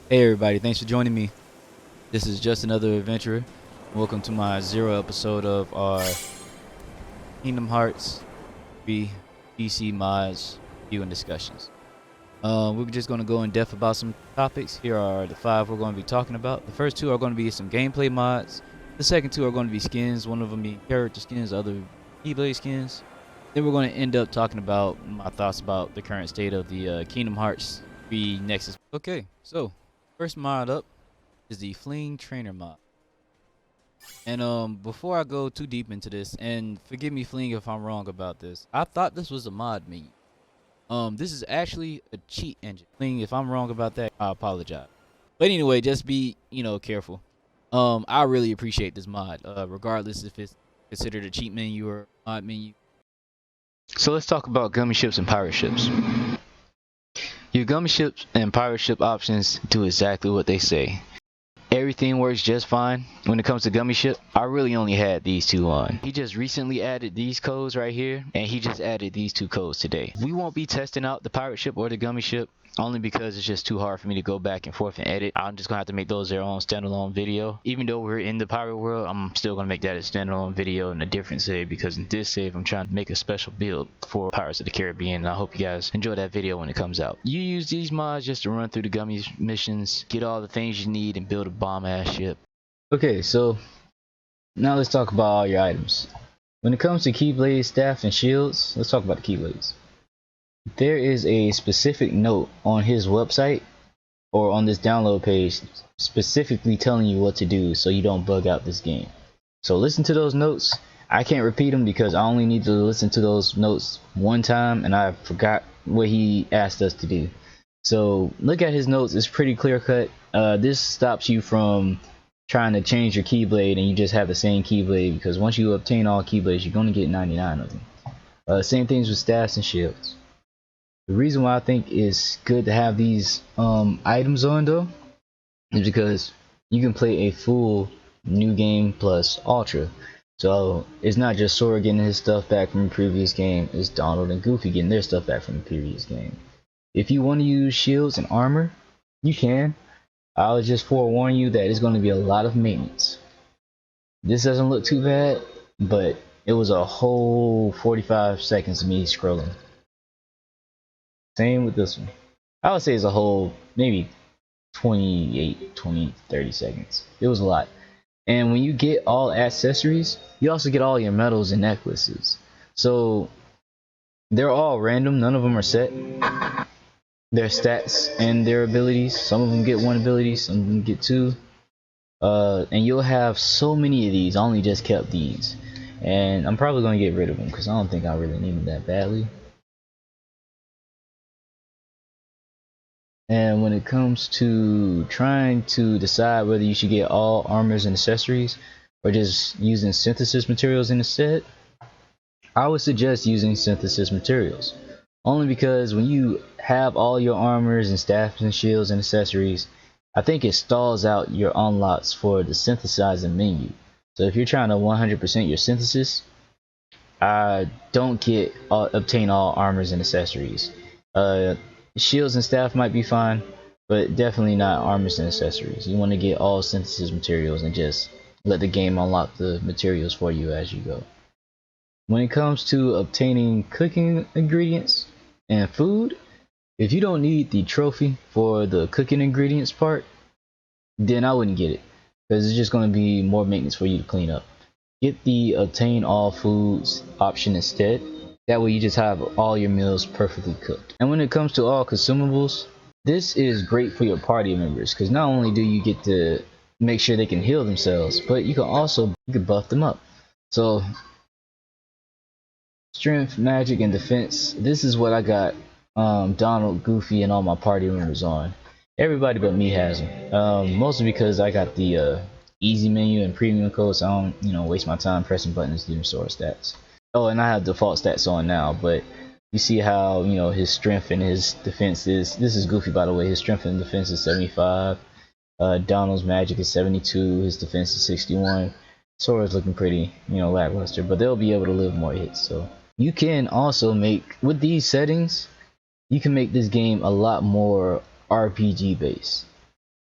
Hey everybody, thanks for joining me. This is just another adventurer. Welcome to my 0 episode of our Kingdom Hearts 3 PC mods review and discussions. We're just going to go in depth about some topics. Here are the 5 we're going to be talking about. The first 2 are going to be some gameplay mods. The second 2 are going to be skins, one of them being character skins, the other KeyBlade skins. Then we're going to end up talking about my thoughts about the current state of the Kingdom Hearts 3 Nexus. Okay, so first mod up is the FLiNG Trainer mod. And before I go too deep into this, and forgive me FLiNG if I'm wrong about this, I thought this was a mod menu. This is actually a cheat engine. FLiNG, if I'm wrong about that, I apologize. But anyway, just be, careful. I really appreciate this mod, regardless if it's considered a cheat menu or mod menu. So let's talk about gummy ships and pirate ships. Your gummy ships and pirate ship options do exactly what they say. Everything works just fine. When it comes to gummy ship, I really only had these 2 on. He just recently added these codes right here, and he just added these 2 codes today. We won't be testing out the pirate ship or the gummy ship, only because it's just too hard for me to go back and forth and edit. I'm just gonna have to make those their own standalone video. Even though we're in the pirate world, I'm still gonna make that a standalone video in a different save, because in this save I'm trying to make a special build for Pirates of the Caribbean, and I hope you guys enjoy that video when it comes out. You use these mods just to run through the gummy missions, get all the things you need, and build a bomb ass ship. Okay, so now let's talk about all your items. When it comes to Keyblade staff and shields, let's talk about the Keyblades. There is a specific note on his website or on this download page specifically telling you what to do so you don't bug out this game. So listen to those notes. I can't repeat them because I only need to listen to those notes one time and I forgot what he asked us to do. So look at his notes. It's pretty clear cut. This stops you from trying to change your Keyblade and you just have the same Keyblade, because once you obtain all Keyblades, you're going to get 99 of them. Same things with staffs and shields. The reason why I think it's good to have these items on though is because you can play a full new game plus ultra. So it's not just Sora getting his stuff back from the previous game, it's Donald and Goofy getting their stuff back from the previous game. If you want to use shields and armor, you can. I'll just forewarn you that it's going to be a lot of maintenance. This doesn't look too bad, but it was a whole 45 seconds of me scrolling. Same with this one. I would say as a whole, maybe 28, 20, 30 seconds. It was a lot. And when you get all accessories, you also get all your medals and necklaces. So they're all random, none of them are set. Their stats and their abilities. Some of them get 1 ability, some of them get 2. And you'll have so many of these. I only just kept these. And I'm probably going to get rid of them because I don't think I really need them that badly. And when it comes to trying to decide whether you should get all armors and accessories or just using synthesis materials instead, I would suggest using synthesis materials. Only because when you have all your armors and staffs and shields and accessories, I think it stalls out your unlocks for the synthesizing menu. So if you're trying to 100% your synthesis, don't obtain all armors and accessories. Shields and staff might be fine, but definitely not armors and accessories. You want to get all synthesis materials and just let the game unlock the materials for you as you go. When it comes to obtaining cooking ingredients and food, if you don't need the trophy for the cooking ingredients part, then I wouldn't get it, because it's just going to be more maintenance for you to clean up. Get the obtain all foods option instead. That way you just have all your meals perfectly cooked. And when it comes to all consumables, this is great for your party members, because not only do you get to make sure they can heal themselves, but you can also buff them up. So strength, magic, and defense. This is what I got Donald, Goofy, and all my party members on. Everybody but me has them. Mostly because I got the easy menu and premium code, so I don't waste my time pressing buttons to do Sora stats. Oh, and I have default stats on now, but you see how his strength and his defense is. This is Goofy, by the way. His strength and defense is 75. Donald's magic is 72. His defense is 61. Sora's looking pretty, lackluster, but they'll be able to live more hits. So you can also make, with these settings, you can make this game a lot more RPG based.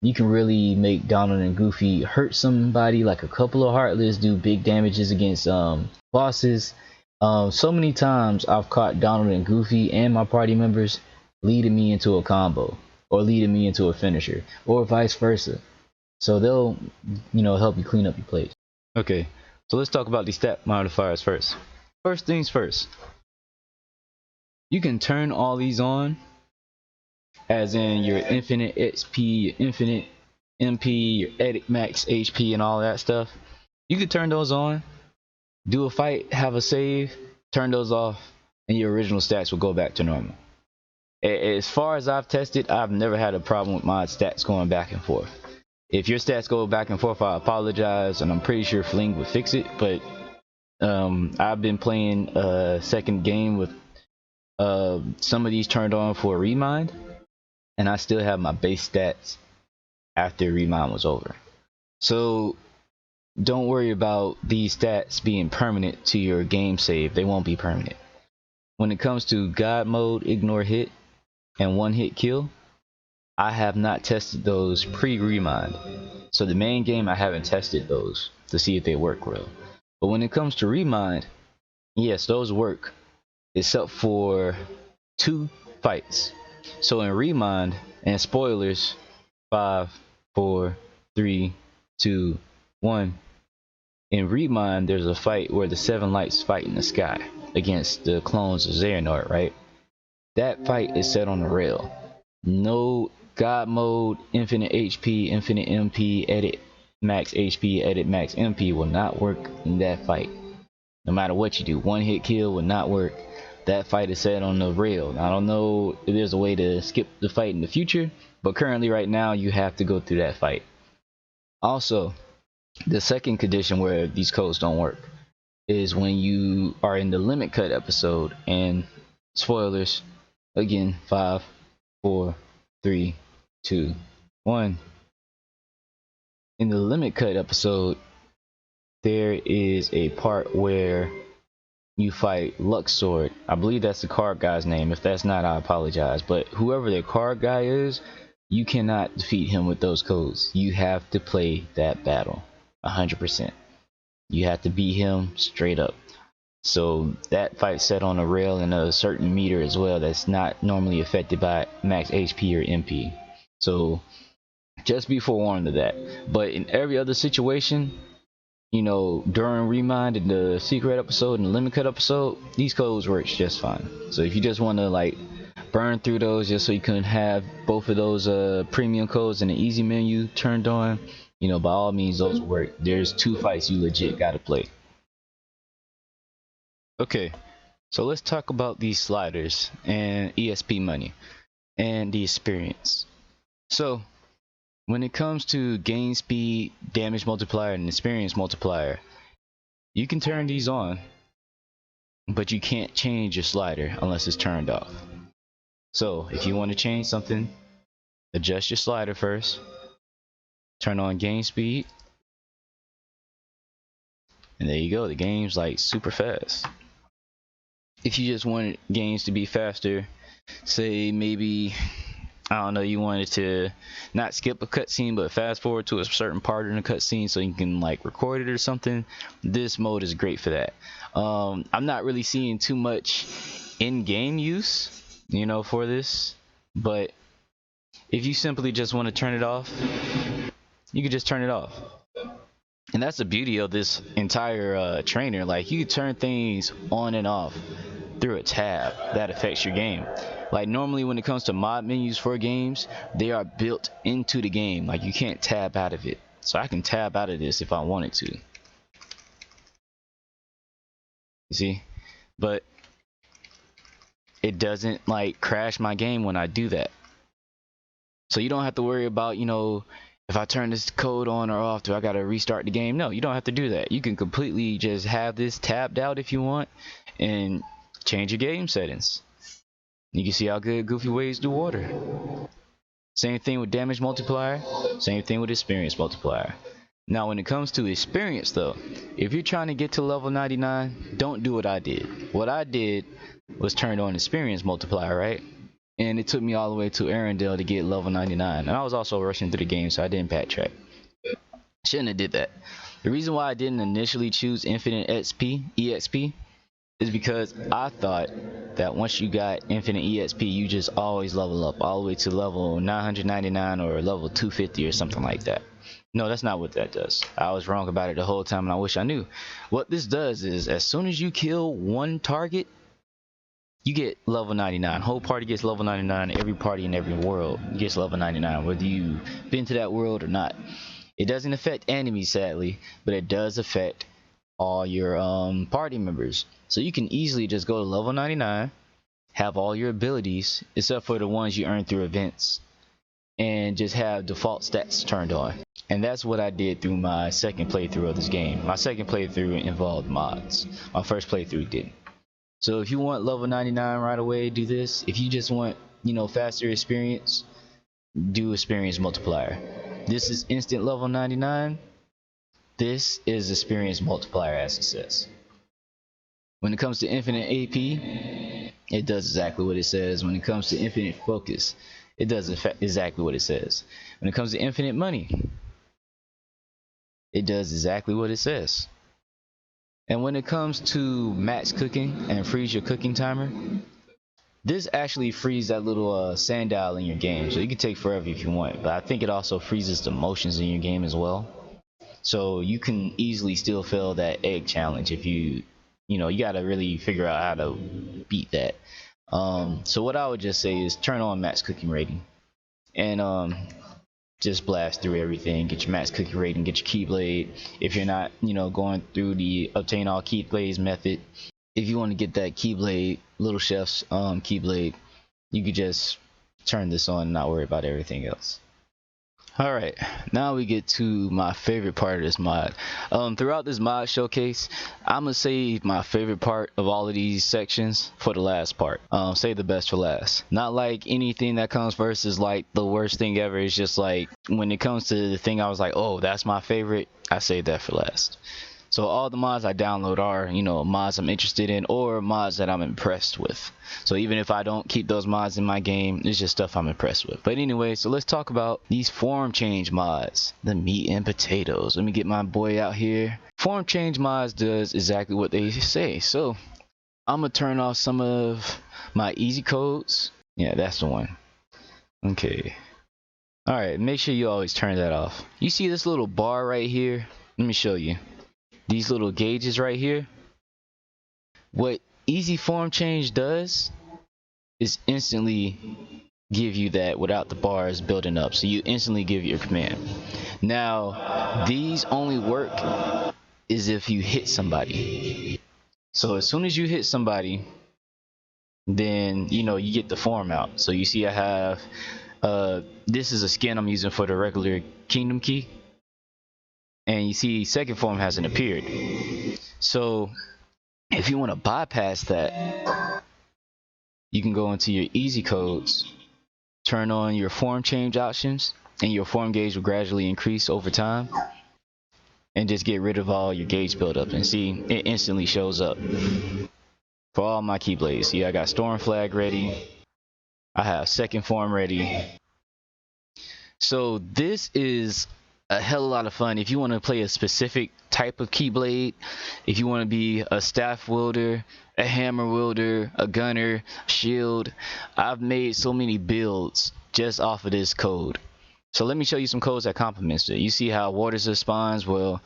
you can really make Donald and Goofy hurt somebody, like a couple of Heartless, do big damages against bosses. So many times I've caught Donald and Goofy and my party members leading me into a combo, or leading me into a finisher, or vice versa. So they'll, help you clean up your plates. Okay, so let's talk about these stat modifiers first. First things first, you can turn all these on, as in your infinite XP, your infinite MP, your edit max HP, and all that stuff. You can turn those on, do a fight, have a save, turn those off, and your original stats will go back to normal. As far as I've tested, I've never had a problem with my stats going back and forth. If your stats go back and forth, I apologize, and I'm pretty sure FLiNG would fix it. But I've been playing a second game with some of these turned on for a remind, and I still have my base stats after remind was over. So don't worry about these stats being permanent to your game save. They won't be permanent. When it comes to God mode, ignore hit, and one hit kill, I have not tested those pre-remind. So the main game, I haven't tested those to see if they work well. But when it comes to remind, yes, those work, except for 2 fights. So in remind, and spoilers, 5, 4, 3, 2, 1. In remind, there's a fight where the 7 lights fight in the sky against the clones of Xehanort, right? That fight is set on a rail. No God mode, infinite HP, infinite MP, edit max HP, edit max MP will not work in that fight. No matter what you do, one hit kill will not work. That fight is set on the rail. I don't know if there's a way to skip the fight in the future, but currently right now you have to go through that fight. Also, the second condition where these codes don't work is when you are in the limit cut episode, and spoilers again, 5, 4, 3, 2, 1. In the limit cut episode, there is a part where you fight Luxord. I believe that's the card guy's name. If that's not, I apologize. But whoever the card guy is, you cannot defeat him with those codes. You have to play that battle 100%. You have to beat him straight up. So that fight set on a rail and a certain meter as well that's not normally affected by max HP or MP. So just be forewarned of that. But in every other situation, during remind, in the secret episode and the limit cut episode, these codes work just fine. So if you just want to burn through those just so you can have both of those premium codes in the easy menu turned on, by all means those work. There's 2 fights you legit gotta play. Okay, so let's talk about these sliders and ESP money and the experience. So when it comes to gain speed, damage multiplier, and experience multiplier, you can turn these on, but you can't change your slider unless it's turned off. So if you want to change something, adjust your slider first, turn on gain speed, and there you go. The game's super fast. If you just wanted games to be faster, say maybe, I don't know, you wanted to not skip a cutscene but fast forward to a certain part in the cutscene so you can record it or something, this mode is great for that. I'm not really seeing too much in-game use, for this, but if you simply just want to turn it off, you can just turn it off. And that's the beauty of this entire trainer. You can turn things on and off through a tab that affects your game. Normally when it comes to mod menus for games, they are built into the game. You can't tab out of it. So I can tab out of this if I wanted to. You see? But it doesn't crash my game when I do that. So you don't have to worry about, if I turn this code on or off, do I gotta restart the game? No, you don't have to do that. You can completely just have this tabbed out if you want and change your game settings. You can see how good Goofy wades through water. Same thing with damage multiplier, same thing with experience multiplier. Now when it comes to experience though, if you're trying to get to level 99, don't do what I did. What I did was turn on experience multiplier, right? and it took me all the way to Arendelle to get level 99. And I was also rushing through the game, so I didn't backtrack. Shouldn't have did that. The reason why I didn't initially choose infinite EXP is because I thought that once you got infinite EXP, you just always level up all the way to level 999 or level 250 or something like that. No, that's not what that does. I was wrong about it the whole time, and I wish I knew. What this does is, as soon as you kill one target, you get level 99. Whole party gets level 99. Every party in every world gets level 99, whether you've been to that world or not. It doesn't affect enemies, sadly, but it does affect all your party members. So you can easily just go to level 99, have all your abilities, except for the ones you earn through events, and just have default stats turned on. And that's what I did through my second playthrough of this game. My second playthrough involved mods. My first playthrough didn't. So if you want level 99 right away, do this. If you just want, faster experience, do experience multiplier. This is instant level 99. This is experience multiplier, as it says. When it comes to infinite AP, it does exactly what it says. When it comes to infinite focus, it does exactly what it says. When it comes to infinite money, it does exactly what it says. And when it comes to max cooking and freeze your cooking timer, this actually frees that little sand dial in your game. So you can take forever if you want, but I think it also freezes the motions in your game as well. So you can easily still fail that egg challenge if you gotta really figure out how to beat that. So what I would just say is turn on max cooking rating, and just blast through everything. Get your max cooking rating, get your keyblade. If you're not going through the obtain all keyblades method, if you want to get that keyblade, Little Chef's keyblade, you could just turn this on and not worry about everything else. Alright, now we get to my favorite part of this mod. Throughout this mod showcase, I'm gonna save my favorite part of all of these sections for the last part. Save the best for last. Not like anything that comes first is like the worst thing ever. It's just like when it comes to the thing I was like, oh, that's my favorite, I saved that for last. So all the mods I download are, mods I'm interested in or mods that I'm impressed with. So even if I don't keep those mods in my game, it's just stuff I'm impressed with. But anyway, so let's talk about these form change mods, the meat and potatoes. Let me get my boy out here. Form change mods does exactly what they say. So I'm gonna turn off some of my easy codes. Yeah, that's the one. Okay. Alright, make sure you always turn that off. You see this little bar right here? Let me show you. These little gauges right here. What easy form change does is instantly give you that without the bars building up. So you instantly give your command. Now, these only work is if you hit somebody. So as soon as you hit somebody, then you get the form out. So you see I have this is a skin I'm using for the regular kingdom key. And you see second form hasn't appeared. So if you want to bypass that, you can go into your easy codes, turn on your form change options, and your form gauge will gradually increase over time, and just get rid of all your gauge buildup. And see, it instantly shows up for all my keyblades. See, I got storm flag ready, I have second form ready. So this is a hell of a lot of fun if you want to play a specific type of keyblade. If you want to be a staff wielder, a hammer wielder, a gunner, shield. I've made so many builds just off of this code. So let me show you some codes that complements it. You see how Water's spawns? Well,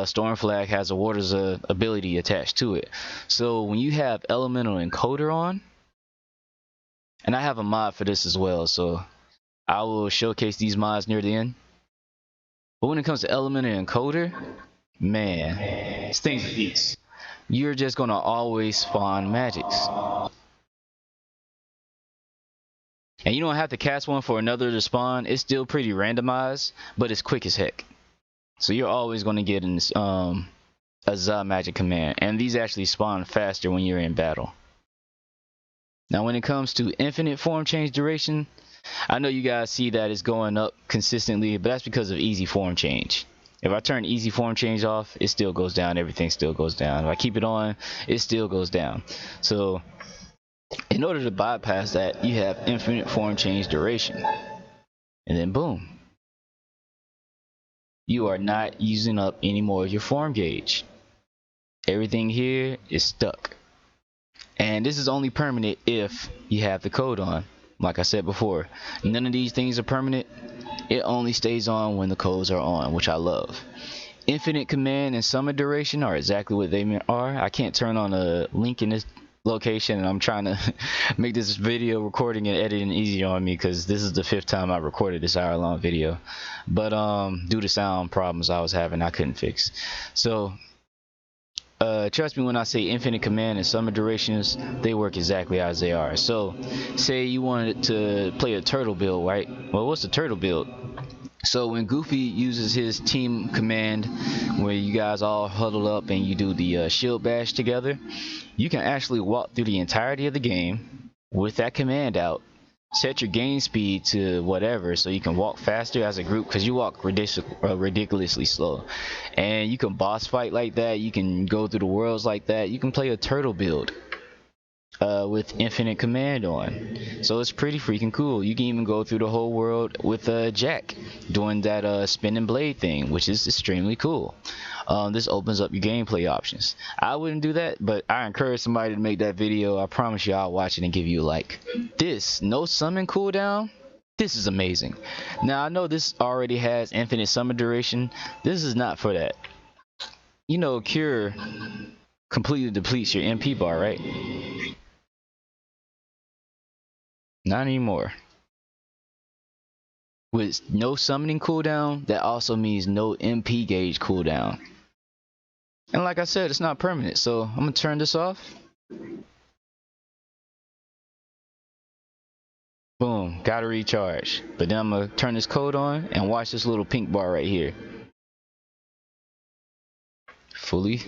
Storm Flag has a Water's ability attached to it. So when you have ElementalEncoder on, and I have a mod for this as well, so I will showcase these mods near the end. But when it comes to ElementalEncoder, man, this thing's a beast. You're just gonna always spawn magics. And you don't have to cast one for another to spawn. It's still pretty randomized, but it's quick as heck. So you're always gonna get a Za magic command. And these actually spawn faster when you're in battle. Now when it comes to infinite form change duration, I know you guys see that it's going up consistently, but that's because of easy form change. If I turn easy form change off, it still goes down. Everything still goes down. If I keep it on, it still goes down. So In order to bypass that, you have infinite form change duration. And then boom. You are not using up any more of your form gauge. Everything here is stuck. And this is only permanent if you have the code on. Like I said before, none of these things are permanent. It only stays on when the codes are on, which I love. Infinite command and summon duration are exactly what they are. I can't turn on a link in this location, and I'm trying to make this video recording and editing easier on me because this is the 5th time I recorded this hour-long video. But due to sound problems I was having, I couldn't fix. So trust me when I say infinite command and summon durations, they work exactly as they are. So say you wanted to play a turtle build, right? Well, what's a turtle build? So when Goofy uses his team command, where you guys all huddle up and you do the shield bash together, you can actually walk through the entirety of the game with that command out. Set your game speed to whatever so you can walk faster as a group, because you walk ridiculously slow. And you can boss fight like that, you can go through the worlds like that, you can play a turtle build with infinite command on. So it's pretty freaking cool. You can even go through the whole world with Jack doing that spinning blade thing, which is extremely cool. This opens up your gameplay options. I wouldn't do that, but I encourage somebody to make that video. I promise you I'll watch it and give you a like. This no summon cooldown, this is amazing. Now I know this already has infinite summon duration. This is not for that. You know, Cure completely depletes your MP bar, right? Not anymore. With no summoning cooldown, that also means no MP gauge cooldown. And like I said, it's not permanent, so I'm gonna turn this off. Boom, gotta recharge. But then I'm gonna turn this code on and watch this little pink bar right here. Fully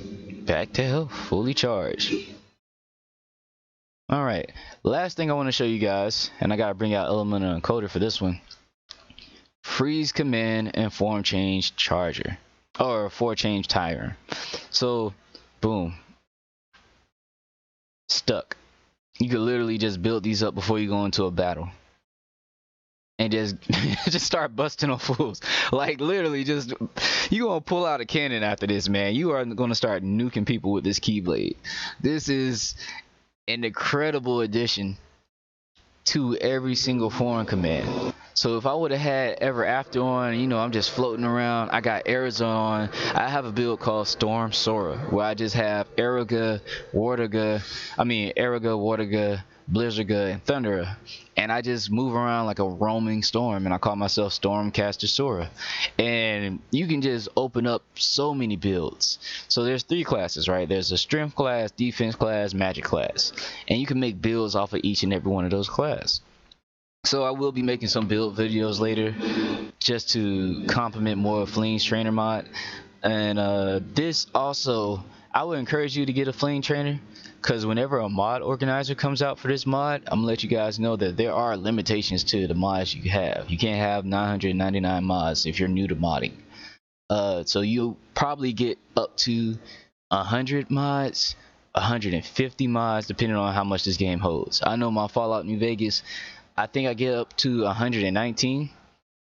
back to health, fully charged. Alright, last thing I want to show you guys, and I gotta bring out ElementalEncoder for this one. Freeze command and form change charger, or form change timer. So boom, stuck. You could literally just build these up before you go into a battle and just start busting on fools. Like literally, just you gonna pull out a cannon after this, man. You are gonna start nuking people with this keyblade. This is an incredible addition to every single form command. So if I would have had Ever After on, you know, I'm just floating around. I got Arizona on. I have a build called Storm Sora, where I just have Eriga, Wardaga, Blizzardga, and Thundera. And I just move around like a roaming storm, and I call myself Stormcaster Sora. And you can just open up so many builds. So there's 3 classes, right? There's a strength class, defense class, magic class. And you can make builds off of each and every one of those classes. So I will be making some build videos later just to complement more of FLiNG's Trainer mod. And this also, I would encourage you to get a FLiNG Trainer, because whenever a mod organizer comes out for this mod, I'm gonna let you guys know that there are limitations to the mods you have. You can't have 999 mods if you're new to modding. So you'll probably get up to 100 mods, 150 mods, depending on how much this game holds. I know my Fallout New Vegas, I think I get up to 119.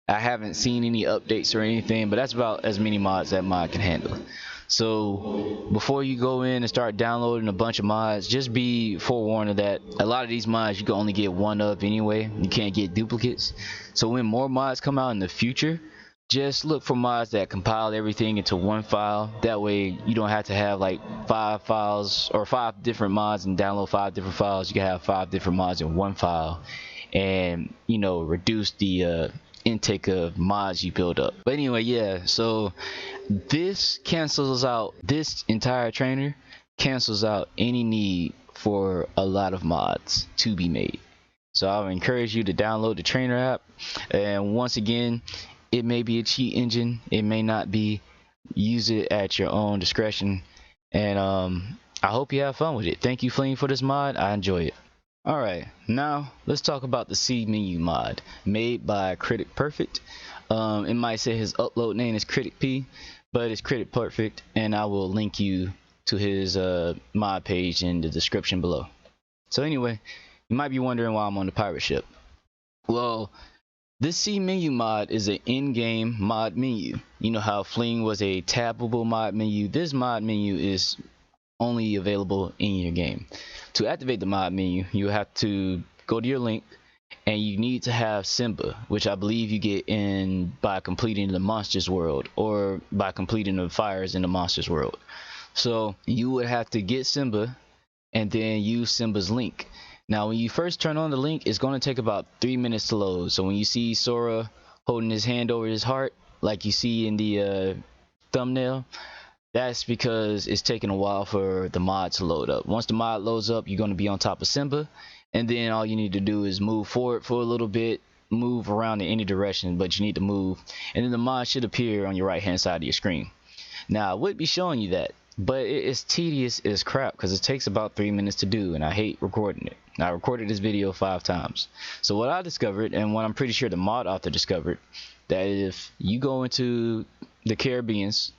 I haven't seen any updates or anything, but that's about as many mods that mod can handle. So before you go in and start downloading a bunch of mods, just be forewarned of that a lot of these mods you can only get one of anyway. You can't get duplicates. So when more mods come out in the future, just look for mods that compile everything into one file. That way you don't have to have like 5 files or 5 different mods and download 5 different files. You can have 5 different mods in one file, and you know, reduce the intake of mods you build up. But anyway, yeah, so this cancels out, this entire trainer cancels out any need for a lot of mods to be made. So I would encourage you to download the trainer app. And once again, it may be a cheat engine, it may not be. Use it at your own discretion. And I hope you have fun with it. Thank you, FLiNG, for this mod. I enjoy it. Alright, now let's talk about the C-Menumod made by CriticPerfect. It might say his upload name is CriticP, but it's CriticPerfect, and I will link you to his mod page in the description below. So anyway, You might be wondering why I'm on the pirate ship. Well, this C-Menumod is an in-game mod menu. You know how FLiNG was a tabbable mod menu? This mod menu is only available in your game. To activate the mod menu, you have to go to your link, and you need to have Simba, which I believe you get in by completing the monsters world or by completing the fires in the monsters world. So you would have to get Simba and then use Simba's link. Now when you first turn on the link, it's going to take about 3 minutes to load. So when you see Sora holding his hand over his heart like you see in the thumbnail, that's because it's taking a while for the mod to load up. Once the mod loads up, you're going to be on top of Simba, and then all you need to do is move forward for a little bit, move around in any direction, but you need to move, and then the mod should appear on your right hand side of your screen. Now I would be showing you that, but it's tedious as crap because it takes about 3 minutes to do, and I hate recording it. I recorded this video 5 times. So what I discovered, and what I'm pretty sure the mod author discovered, that if you go into the Caribbeans,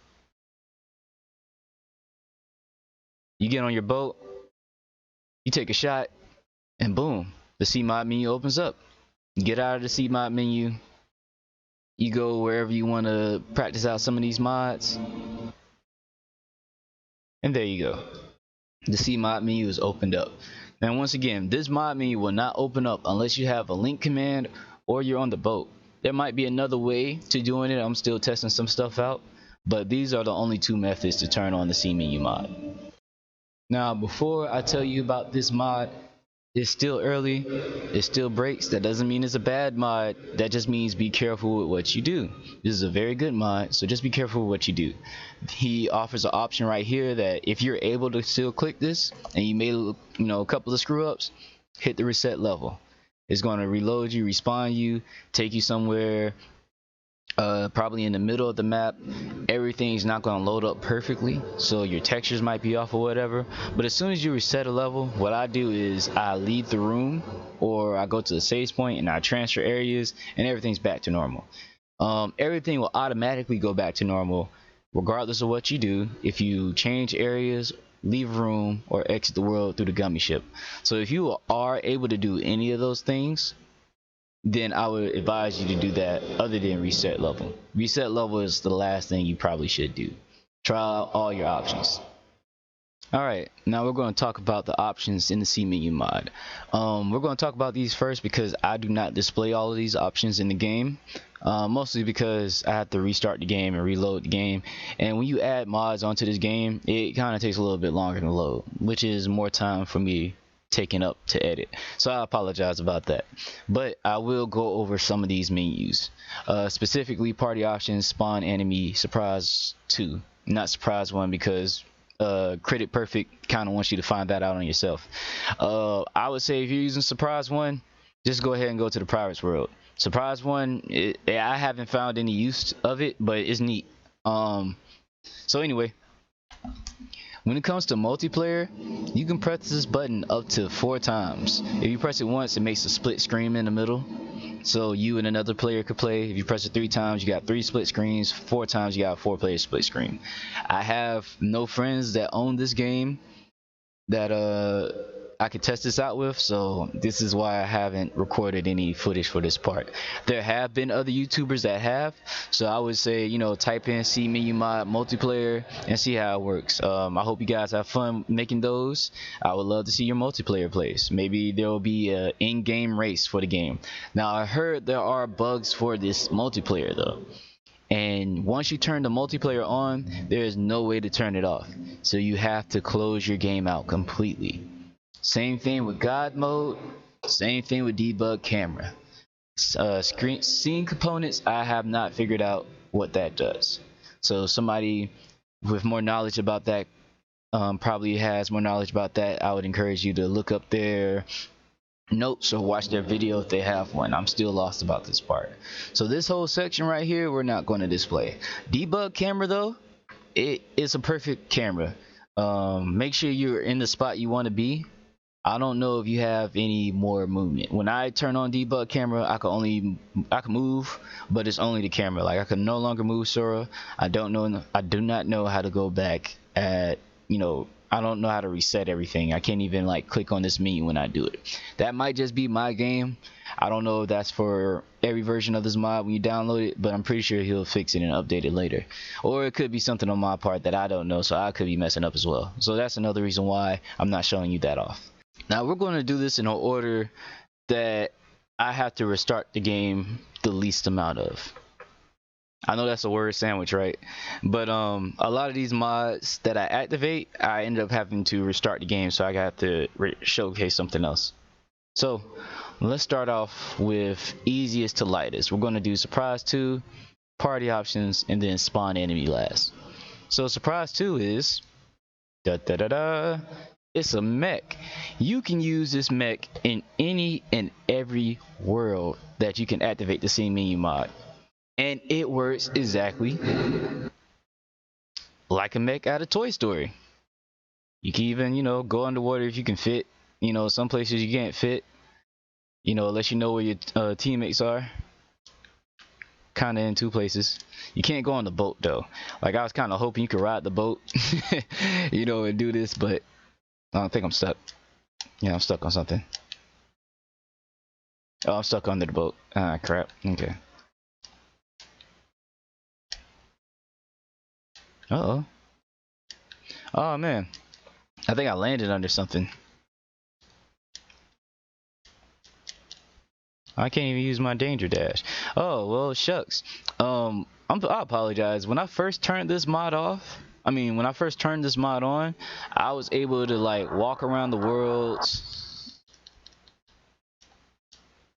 you get on your boat, you take a shot, and boom, the C-Mod menu opens up. You get out of the C-Mod menu, you go wherever you want to practice out some of these mods, and there you go. The C-Mod menu is opened up. Now once again, this mod menu will not open up unless you have a link command or you're on the boat. There might be another way to doing it. I'm still testing some stuff out, but these are the only 2 methods to turn on the C-Menumod. Now before I tell you about this mod, it's still early, it still breaks. That doesn't mean it's a bad mod, that just means be careful with what you do. This is a very good mod, so just be careful with what you do. He offers an option right here that if you're able to still click this and you made a couple of screw ups, hit the reset level. It's going to reload you, respawn you, take you somewhere probably in the middle of the map. Everything's not going to load up perfectly, so your textures might be off or whatever, but as soon as you reset a level, what I do is I leave the room or I go to the save point and I transfer areas, and everything's back to normal. Everything will automatically go back to normal regardless of what you do if you change areas, leave room, or exit the world through the Gummi ship. So if you are able to do any of those things, then I would advise you to do that other than reset level. Reset level is the last thing you probably should do. Try out all your options. Alright, now we're going to talk about the options in the C-Menumod. We're going to talk about these first because I do not display all of these options in the game. Mostly because I have to restart the game and reload the game. And when you add mods onto this game, it kind of takes a little bit longer to load, which is more time for me taken up to edit, so I apologize about that, but I will go over some of these menus, specifically party options, spawn enemy, surprise 2, not surprise 1 because CriticPerfect kind of wants you to find that out on yourself. I would say if you're using surprise 1, just go ahead and go to the pirates world. Surprise 1, I haven't found any use of it, but it's neat. So anyway, when it comes to multiplayer, you can press this button up to 4 times. If you press it once, it makes a split screen in the middle, so you and another player could play. If you press it 3 times, you got 3 split screens. 4 times, you got a 4-player split screen. I have no friends that own this game that I could test this out with, so this is why I haven't recorded any footage for this part. There have been other YouTubers that have, so I would say, type in C-Menumod multiplayer and see how it works. I hope you guys have fun making those. I would love to see your multiplayer plays. Maybe there will be an in-game race for the game. Now I heard there are bugs for this multiplayer though, and once you turn the multiplayer on, there is no way to turn it off, so you have to close your game out completely. Same thing with God mode, same thing with debug camera. Scene components, I have not figured out what that does. So somebody with more knowledge about that probably has more knowledge about that. I would encourage you to look up their notes or watch their video if they have one. I'm still lost about this part. So this whole section right here, we're not going to display. Debug camera though, it's a perfect camera. Make sure you're in the spot you want to be. I don't know if you have any more movement. When I turn on debug camera, I can move, but it's only the camera. Like I can no longer move Sora. I do not know how to go back at, I don't know how to reset everything. I can't even like click on this menu when I do it. That might just be my game. I don't know if that's for every version of this mod when you download it, but I'm pretty sure he'll fix it and update it later. Or it could be something on my part that I don't know, so I could be messing up as well. So that's another reason why I'm not showing you that off. Now we're going to do this in an order that I have to restart the game the least amount of. I know that's a word sandwich, right? But a lot of these mods that I activate, I end up having to restart the game, so I have to showcase something else. So let's start off with easiest to lightest. We're going to do Surprise 2, Party Options, and then Spawn Enemy last. So Surprise 2 is it's a mech. You can use this mech in any and every world that you can activate the C-Menumod. And it works exactly like a mech out of Toy Story. You can even, go underwater if you can fit. Some places you can't fit. Unless you know where your teammates are. Kind of in 2 places. You can't go on the boat though. Like I was kind of hoping you could ride the boat, and do this, but I don't think I'm stuck. Yeah, I'm stuck on something. Oh, I'm stuck under the boat. Ah, crap. Okay. Uh-oh. Oh, man. I think I landed under something. I can't even use my danger dash. Oh, well, shucks. I apologize. When I first turned this mod on, I was able to, like, walk around the world,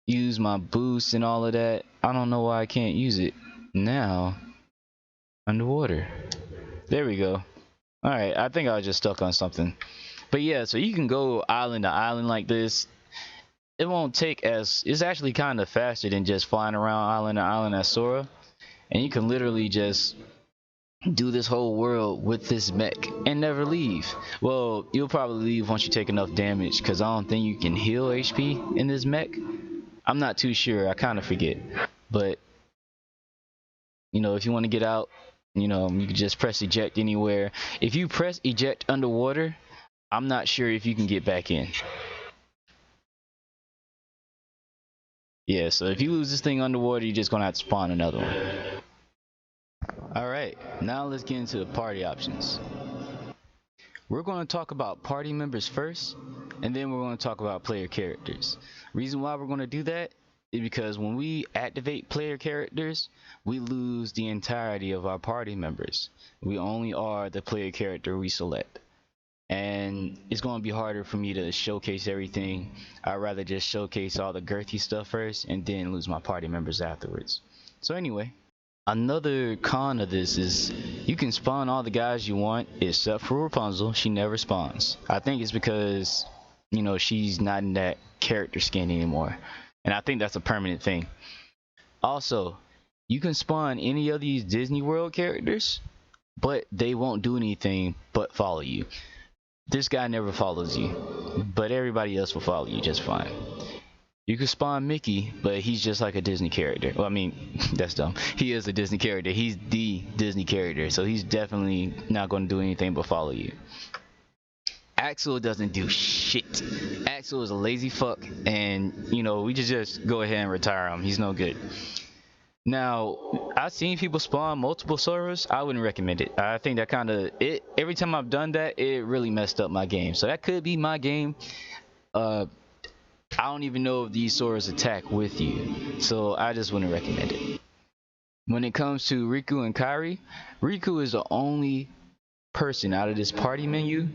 use my boost and all of that. I don't know why I can't use it now. Underwater. There we go. Alright, I think I was just stuck on something. But yeah, so you can go island to island like this. It won't take it's actually kind of faster than just flying around island to island as Sora. And you can literally just do this whole world with this mech and never leave. Well, you'll probably leave once you take enough damage, because I don't think you can heal HP in this mech. I'm not too sure. I kind of forget. But, if you want to get out, you can just press eject anywhere. If you press eject underwater, I'm not sure if you can get back in. Yeah, so if you lose this thing underwater, you're just going to have to spawn another one. Alright, now let's get into the party options. We're going to talk about party members first, and then we're going to talk about player characters. Reason why we're going to do that is because when we activate player characters, we lose the entirety of our party members. We only are the player character we select. And it's going to be harder for me to showcase everything. I'd rather just showcase all the girthy stuff first and then lose my party members afterwards. So anyway, another con of this is you can spawn all the guys you want except for Rapunzel. She never spawns. I think it's because, she's not in that character skin anymore. And I think that's a permanent thing. Also, you can spawn any of these Disney World characters, but they won't do anything but follow you. This guy never follows you, but everybody else will follow you just fine. You can spawn Mickey, but he's just like a Disney character. Well, that's dumb. He is a Disney character. He's the Disney character, so he's definitely not going to do anything but follow you. Axel doesn't do shit. Axel is a lazy fuck, and we just go ahead and retire him. He's no good. Now, I've seen people spawn multiple Soras. I wouldn't recommend it. I think that every time I've done that, it really messed up my game. So that could be my game. I don't even know if these Soras attack with you, so I just wouldn't recommend it. When it comes to Riku and Kairi, Riku is the only person out of this party menu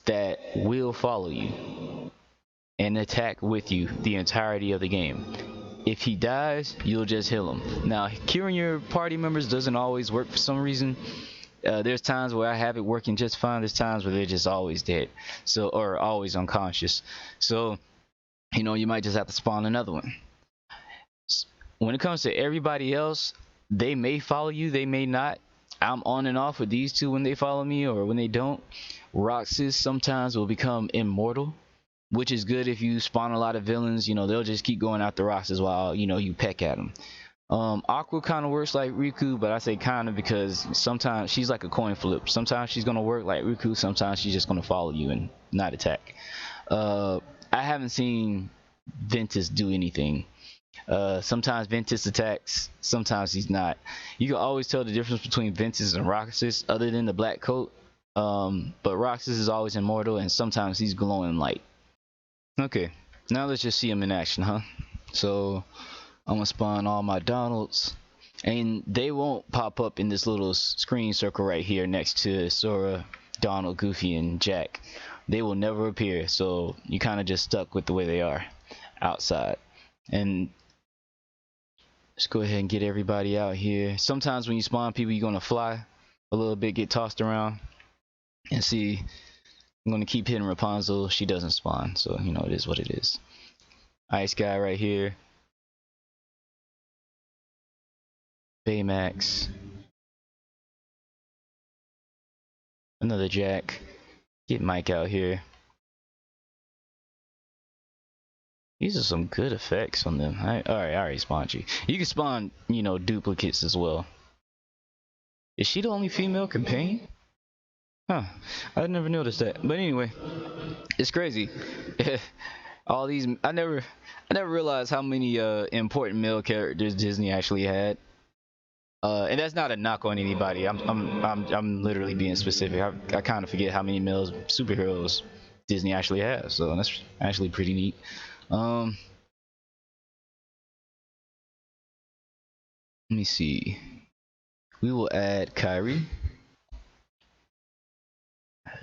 that will follow you and attack with you the entirety of the game. If he dies, you'll just heal him. Now, curing your party members doesn't always work for some reason. There's times where I have it working just fine. There's times where they're just always dead, or always unconscious. So, you might just have to spawn another one. When it comes to everybody else, they may follow you, they may not. I'm on and off with these two when they follow me or when they don't. Roxas sometimes will become immortal, which is good if you spawn a lot of villains. They'll just keep going after Roxas while you peck at them. Aqua kind of works like Riku, but I say kind of because sometimes she's like a coin flip. Sometimes she's gonna work like Riku, sometimes she's just gonna follow you and not attack. I haven't seen Ventus do anything. Sometimes Ventus attacks, sometimes he's not. You can always tell the difference between Ventus and Roxas other than the black coat. But Roxas is always immortal and sometimes he's glowing light. Okay, now let's just see him in action, huh? So I'm gonna spawn all my Donalds, and they won't pop up in this little screen circle right here next to Sora, Donald, Goofy, and Jack. They will never appear, so you kind of just stuck with the way they are outside. And let's go ahead and get everybody out here. Sometimes when you spawn people, you're gonna fly a little bit, get tossed around, and see. I'm gonna keep hitting Rapunzel. She doesn't spawn, so you know it is what it is. Ice guy right here. Baymax. Another Jack. Get Mike out here. These are some good effects on them. Alright, I already spawned you. You can spawn, you know, duplicates as well. Is she the only female companion? Huh, I never noticed that. But anyway, it's crazy. All these, I never realized how many important male characters Disney actually had. And that's not a knock on anybody. I'm literally being specific. I kind of forget how many male superheroes Disney actually has. So that's actually pretty neat. Let me see. We will add Kairi.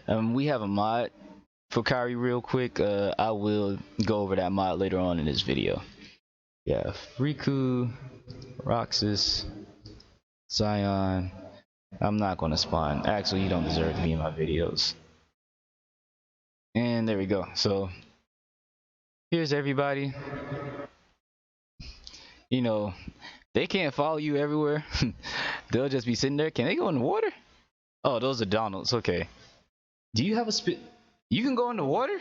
We have a mod for Kairi real quick. I will go over that mod later on in this video. Yeah, Riku, Roxas, Zion. I'm not going to spawn. Actually, you don't deserve to be in my videos. And there we go. So here's everybody. You know, they can't follow you everywhere. They'll just be sitting there. Can they go in the water? Oh, those are Donalds. Okay. Do you have a spit? You can go in the water?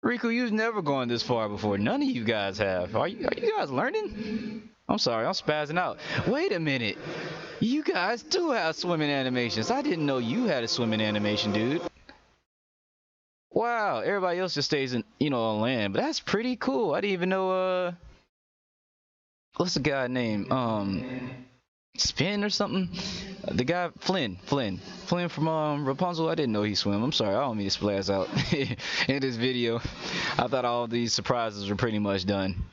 Riku, you've never gone this far before. None of you guys have. Are you guys learning? I'm sorry, I'm spazzing out. Wait a minute. You guys do have swimming animations. I didn't know you had a swimming animation, dude. Wow, everybody else just stays in, you know, on land. But that's pretty cool. I didn't even know, what's the guy name? Spin or something? The guy, Flynn from Rapunzel. I didn't know he swam. I'm sorry, I don't mean to spaz out in this video. I thought all these surprises were pretty much done.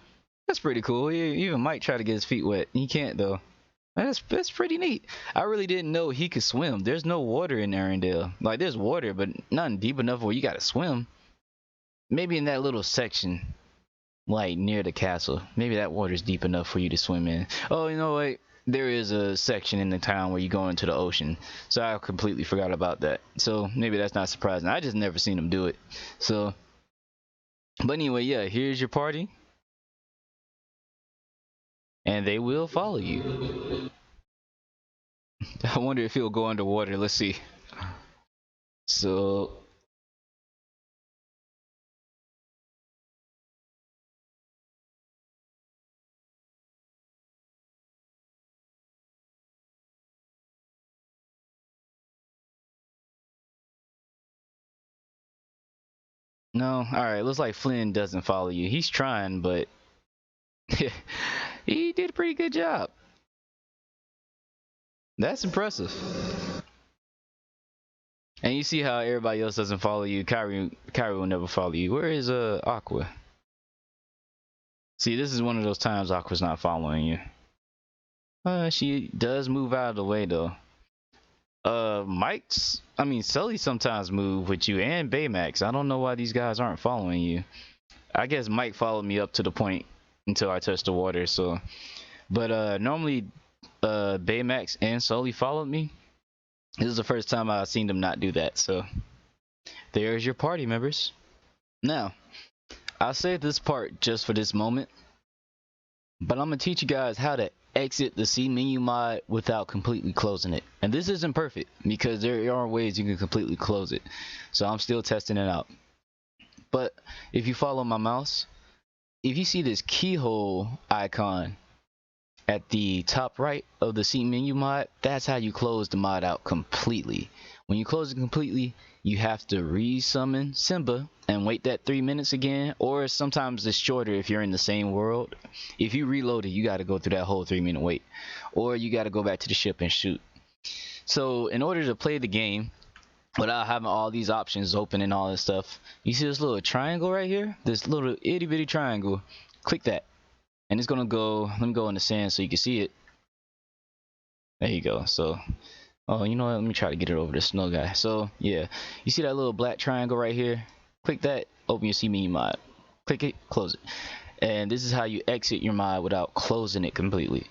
That's pretty cool. He even might try to get his feet wet. He can't though. That's pretty neat. I really didn't know he could swim. There's no water in Arendelle. Like there's water, but nothing deep enough where you gotta swim. Maybe in that little section, like near the castle. Maybe that water's deep enough for you to swim in. Oh, you know what? There is a section in the town where you go into the ocean. So I completely forgot about that. So maybe that's not surprising. I just never seen him do it. So, but anyway, yeah, here's your party. And they will follow you. I wonder if he'll go underwater. Let's see. So no, alright, looks like Flynn doesn't follow you. He's trying, but he did a pretty good job. That's impressive. And you see how everybody else doesn't follow you. Kairi will never follow you. Where is Aqua? See, this is one of those times Aqua's not following you. She does move out of the way though. Sully sometimes move with you, and Baymax. I don't know why these guys aren't following you. I guess Mike followed me up to the point until I touched the water, so. But normally Baymax and Sully followed me. This is the first time I've seen them not do that, so. There's your party members. Now, I'll save this part just for this moment, but I'm gonna teach you guys how to exit the C-Menumod without completely closing it. And this isn't perfect because there are ways you can completely close it. So I'm still testing it out. But if you follow my mouse, if you see this keyhole icon at the top right of the C-Menumod, that's how you close the mod out completely. When you close it completely, you have to re-summon Simba and wait that 3 minutes again, or sometimes it's shorter if you're in the same world. If you reload it, you got to go through that whole 3-minute wait, or you got to go back to the ship and shoot. So in order to play the game without having all these options open and all this stuff, you see this little triangle right here, this little itty bitty triangle, click that. And it's gonna go, let me go in the sand so you can see it. There you go. So, oh, you know what? Let me try to get it over the snow guy. So, yeah, you see that little black triangle right here? Click that, open your C-Menumod. Click it, close it. And this is how you exit your mod without closing it completely.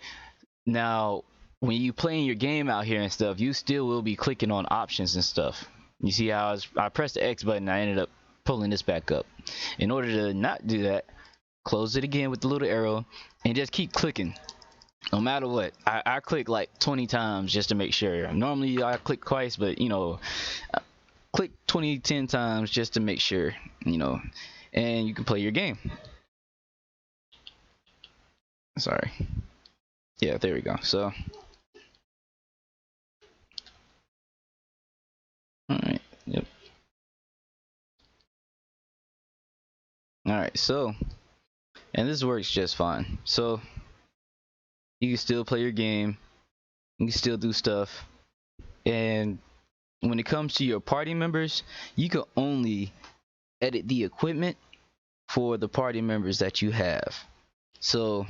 Now, when you playing your game out here and stuff, you still will be clicking on options and stuff. You see how I pressed the X button, I ended up pulling this back up. In order to not do that, close it again with the little arrow and just keep clicking no matter what. I click like 20 times just to make sure. Normally I click twice, but you know, click 10 times just to make sure, you know, and you can play your game. Sorry. Yeah, there we go. So alright, yep. Alright, so, and this works just fine. So you can still play your game, you can still do stuff, and when it comes to your party members, you can only edit the equipment for the party members that you have. So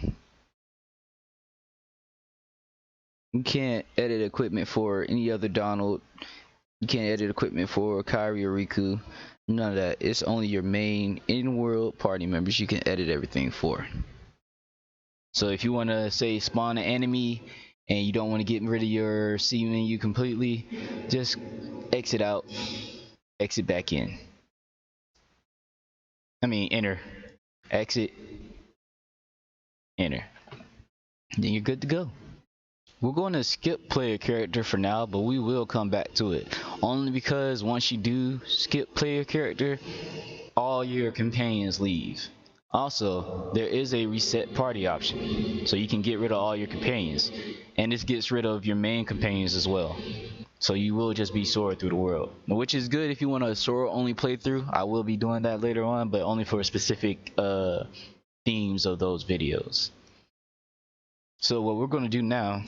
you can't edit equipment for any other Donald, you can't edit equipment for Kairi or Riku, none of that. It's only your main in-world party members you can edit everything for. So if you want to say spawn an enemy and you don't want to get rid of your C menu completely, just exit out, exit back in. I mean enter, exit, enter. Then you're good to go. We're going to skip player character for now, but we will come back to it. Only because once you do skip player character, all your companions leave. Also, there is a reset party option, so you can get rid of all your companions, and this gets rid of your main companions as well. So you will just be Sora through the world, which is good if you want a Sora only playthrough. I will be doing that later on, but only for specific themes of those videos. So what we're going to do now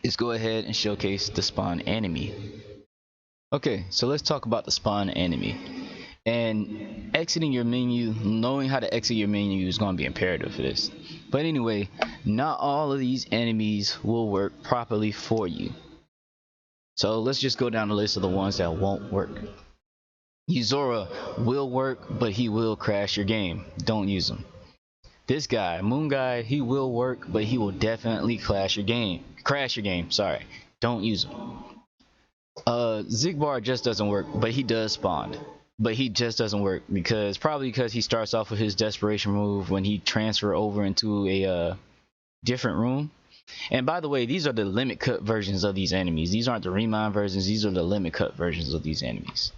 is go ahead and showcase the spawn enemy. Okay, so let's talk about the spawn enemy. And exiting your menu, knowing how to exit your menu is going to be imperative for this. But anyway, not all of these enemies will work properly for you. So let's just go down the list of the ones that won't work. Yozora will work, but he will crash your game. Don't use him. This guy, Moon Guy, he will work, but he will definitely crash your game. Sorry. Don't use him. Xigbar just doesn't work, but he does spawn. But he just doesn't work probably because he starts off with his desperation move when he transfer over into a different room. And by the way, these are the limit cut versions of these enemies. These aren't the Remind versions, these are the limit cut versions of these enemies.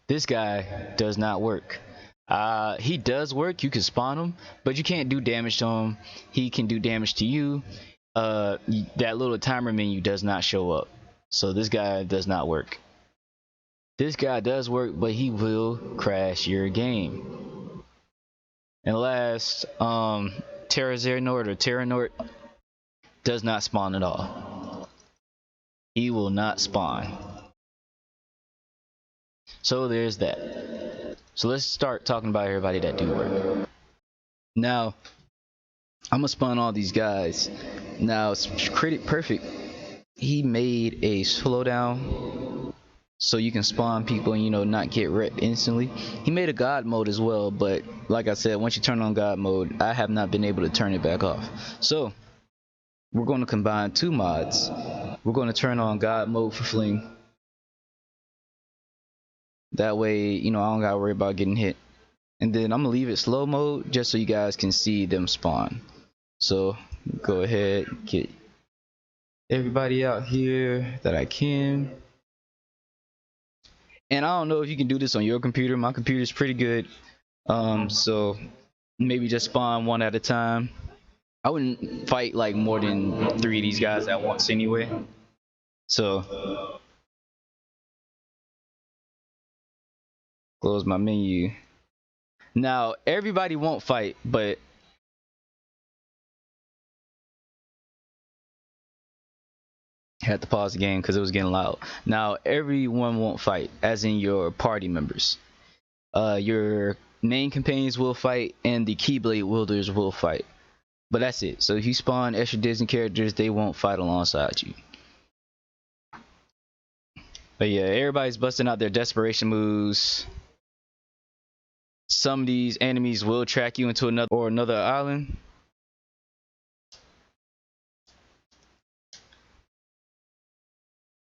This guy does not work. He does work, you can spawn him, but you can't do damage to him. He can do damage to you. That little timer menu does not show up. So this guy does not work. This guy does work, but he will crash your game. And last, Xehanort does not spawn at all. He will not spawn. So there's that. So let's start talking about everybody that do work. Now, I'm gonna spawn all these guys. Now, CriticPerfect, he made a slowdown so you can spawn people and, you know, not get wrecked instantly. He made a God mode as well, but like I said, once you turn on God mode, I have not been able to turn it back off. So we're going to combine two mods. We're going to turn on God mode for FLiNG. That way, you know, I don't gotta worry about getting hit. And then I'm gonna leave it slow mode just so you guys can see them spawn. So go ahead, get everybody out here that I can. And I don't know if you can do this on your computer. My computer is pretty good. So maybe just spawn one at a time. I wouldn't fight like more than 3 of these guys at once anyway. So close my menu. Now everybody won't fight, but had to pause the game because it was getting loud. Now everyone won't fight, as in your party members. Your main companions will fight, and the Keyblade wielders will fight. But that's it. So if you spawn extra Disney characters, they won't fight alongside you. But yeah, everybody's busting out their desperation moves. Some of these enemies will track you into another island.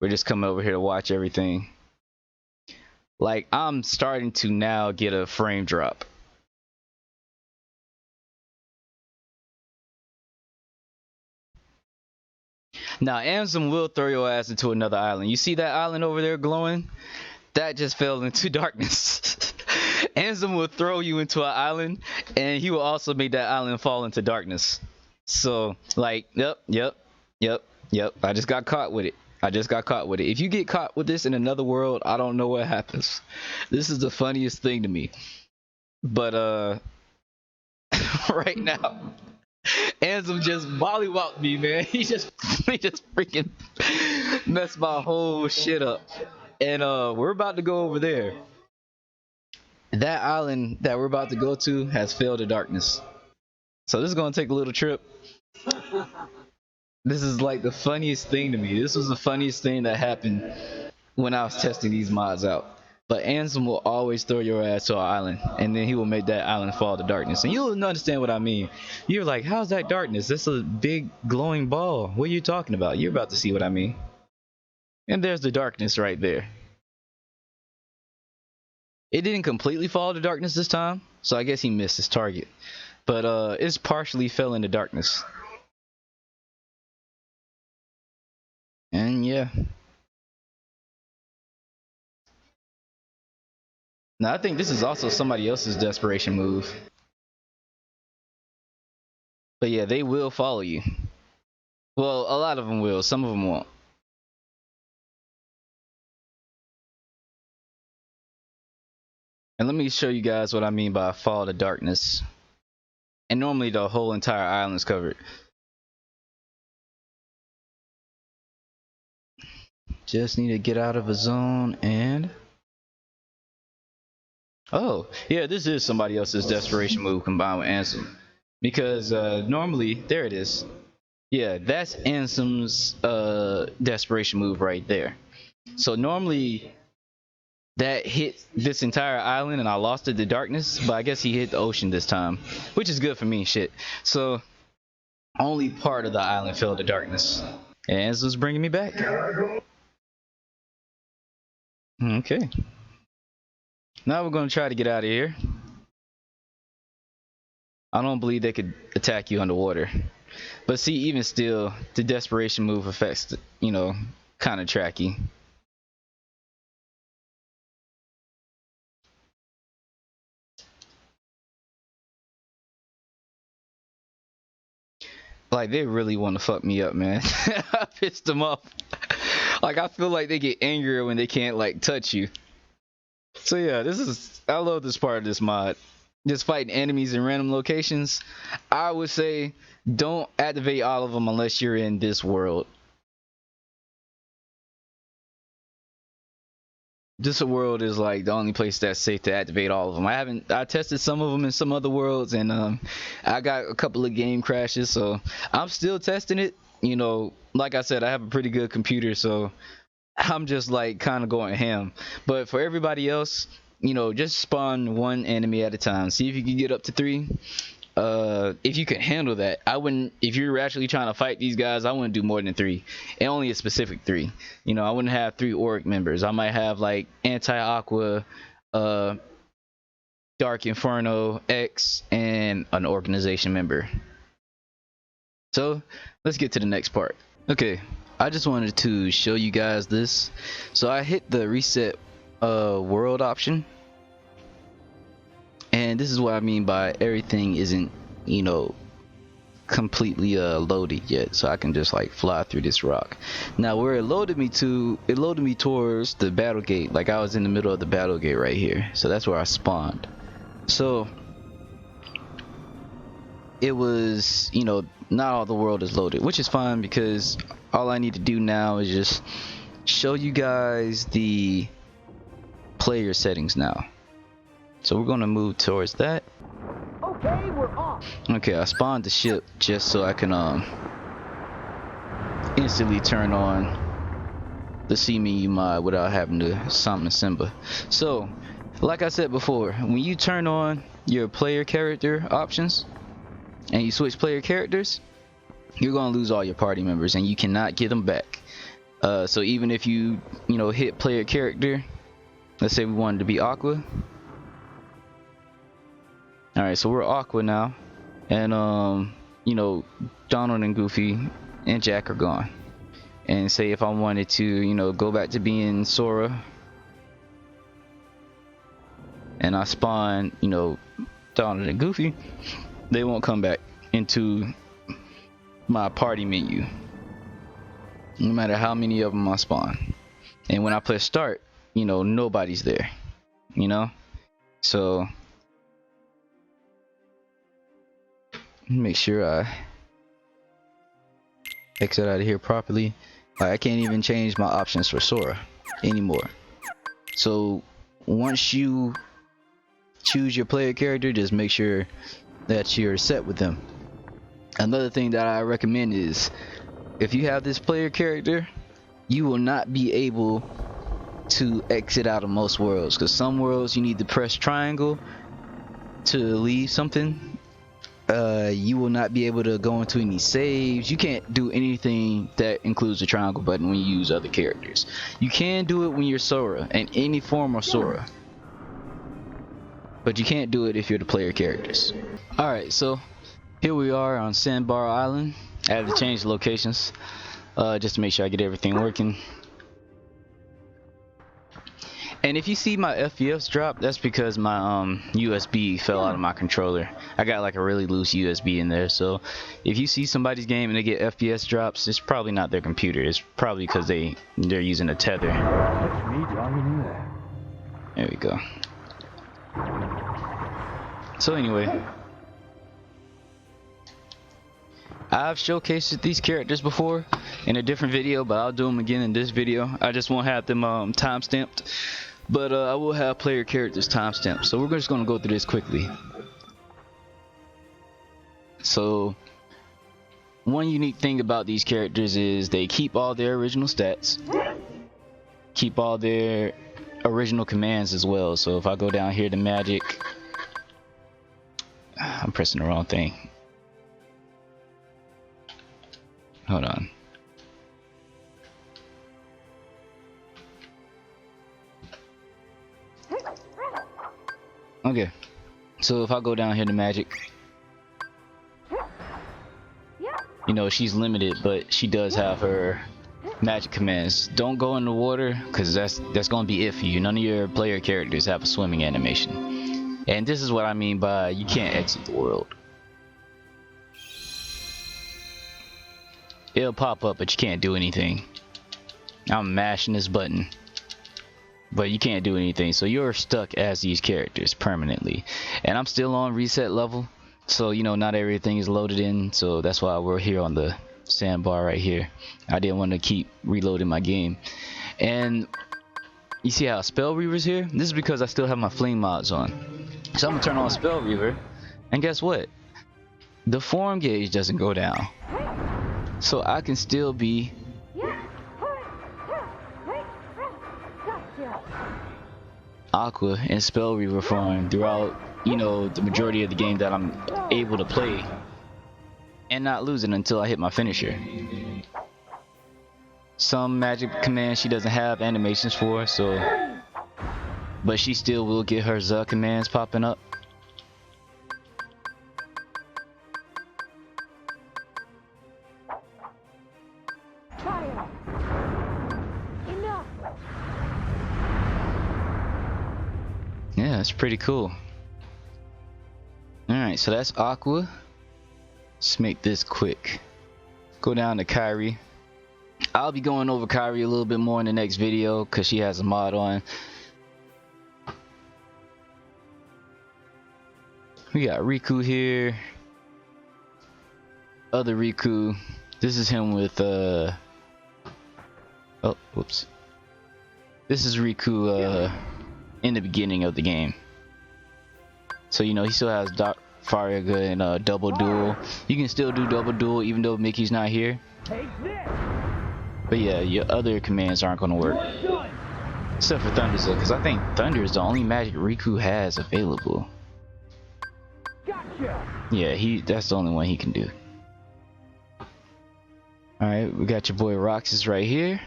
We're just coming over here to watch everything. Like, I'm starting to now get a frame drop. Now, Ansem will throw your ass into another island. You see that island over there glowing? That just fell into darkness. Ansem will throw you into an island, and he will also make that island fall into darkness. So, like, yep. I just got caught with it. If you get caught with this in another world, I don't know what happens. This is the funniest thing to me. But, right now, Ansem just mollywopped me, man. He just freaking messed my whole shit up. And we're about to go over there. That island that we're about to go to has fell to darkness. So this is gonna take a little trip. This is like the funniest thing to me. This was the funniest thing that happened when I was testing these mods out. But Ansem will always throw your ass to an island, and then he will make that island fall to darkness. And you'll understand what I mean. You're like, how's that darkness? That's a big glowing ball. What are you talking about? You're about to see what I mean. And there's the darkness right there. It didn't completely fall to darkness this time, so I guess he missed his target. But it's partially fell into darkness. And yeah. Now I think this is also somebody else's desperation move. But yeah, they will follow you. Well, a lot of them will, some of them won't. And let me show you guys what I mean by fall to darkness. And normally the whole entire island is covered. Just need to get out of a zone and... Oh, yeah, this is somebody else's desperation move combined with Ansem. Because normally, there it is. Yeah, that's Ansem's desperation move right there. So normally, that hit this entire island and I lost it to darkness, but I guess he hit the ocean this time, which is good for me, shit. So, only part of the island fell to darkness. And Ansem's bringing me back. Okay. Now we're going to try to get out of here. I don't believe they could attack you underwater. But see, even still, the desperation move affects, you know, kind of tracky. Like, they really want to fuck me up, man. I pissed them off. Like, I feel like they get angrier when they can't, like, touch you. So yeah, I love this part of this mod. Just fighting enemies in random locations. I would say don't activate all of them unless you're in this world. This world is like the only place that's safe to activate all of them. I tested some of them in some other worlds, and I got a couple of game crashes, so I'm still testing it. You know, like I said, I have a pretty good computer, so I'm just like kind of going ham. But for everybody else, you know, just spawn one enemy at a time. See if you can get up to 3. If you can handle that. I wouldn't, if you're actually trying to fight these guys, I wouldn't do more than 3. And only a specific 3. You know, I wouldn't have 3 orc members. I might have like Anti-Aqua, Dark Inferno, X, and an organization member. So let's get to the next part. Okay, I just wanted to show you guys this. So I hit the reset world option, And this is what I mean by everything isn't, you know, completely loaded yet, so I can just like fly through this rock. Now where it loaded me towards the battle gate. Like I was in the middle of the battle gate right here, so that's where I spawned. So it was, you know, not all the world is loaded, which is fine because all I need to do now is just show you guys the player settings now. So we're gonna move towards that. Okay, we're off. Okay, I spawned the ship just so I can instantly turn on the C-Menumod without having to summon Simba. So, like I said before, when you turn on your player character options and you switch player characters, you're gonna lose all your party members and you cannot get them back. So even if you know, hit player character, let's say we wanted to be Aqua. Alright, so we're Aqua now, and you know, Donald and Goofy and Jack are gone. And say if I wanted to, you know, go back to being Sora, and I spawn, you know, Donald and Goofy, they won't come back into my party menu, no matter how many of them I spawn. And when I press start, you know, nobody's there, you know. So make sure I exit out of here properly. I can't even change my options for Sora anymore. So once you choose your player character, just make sure that you're set with them. Another thing that I recommend is, if you have this player character, you will not be able to exit out of most worlds, because some worlds you need to press triangle to leave something. You will not be able to go into any saves. You can't do anything that includes the triangle button when you use other characters. You can do it when you're Sora and any form of Sora, but you can't do it if you're the player characters. Alright, so here we are on Sandbar Island. I had to change the locations just to make sure I get everything working. And if you see my FPS drop, that's because my USB fell out of my controller. I got like a really loose USB in there, so if you see somebody's game and they get FPS drops, it's probably not their computer. It's probably because they're using a tether. There we go. So anyway, I've showcased these characters before in a different video, but I'll do them again in this video. I just won't have them time-stamped, but I will have player characters time-stamped. So we're just going to go through this quickly. So one unique thing about these characters is they keep all their original stats, keep all their original commands as well. So if I go down here to magic, I'm pressing the wrong thing. Hold on. Okay, so if I go down here to magic, you know, she's limited, but she does have her magic commands. Don't go in the water, because that's gonna be it for you. None of your player characters have a swimming animation. And this is what I mean by you can't exit the world. It'll pop up, but you can't do anything. I'm mashing this button, but you can't do anything, so you're stuck as these characters permanently. And I'm still on reset level, so you know, not everything is loaded in, so that's why we're here on the sandbar right here. I didn't want to keep reloading my game. And you see how Spell Reaver's here? This is because I still have my FLiNG mods on. So I'm gonna turn on Spell Reaver, and guess what? The form gauge doesn't go down, so I can still be Aqua and Spell Reaver form throughout, you know, the majority of the game that I'm able to play, and not lose it until I hit my finisher. Some magic commands she doesn't have animations for, so, but she still will get her Z commands popping up. Yeah, it's pretty cool. Alright, so that's Aqua. Let's make this quick. Go down to Kairi. I'll be going over Kairi a little bit more in the next video because she has a mod on. We got Riku here. Other Riku. This is him with oh, whoops. This is Riku in the beginning of the game. So you know he still has Fariga and double duel. You can still do double duel even though Mickey's not here. But yeah, your other commands aren't gonna work. Except for Thunder's, because I think Thunder is the only magic Riku has available. Yeah, that's the only one he can do. Alright, we got your boy Roxas right here.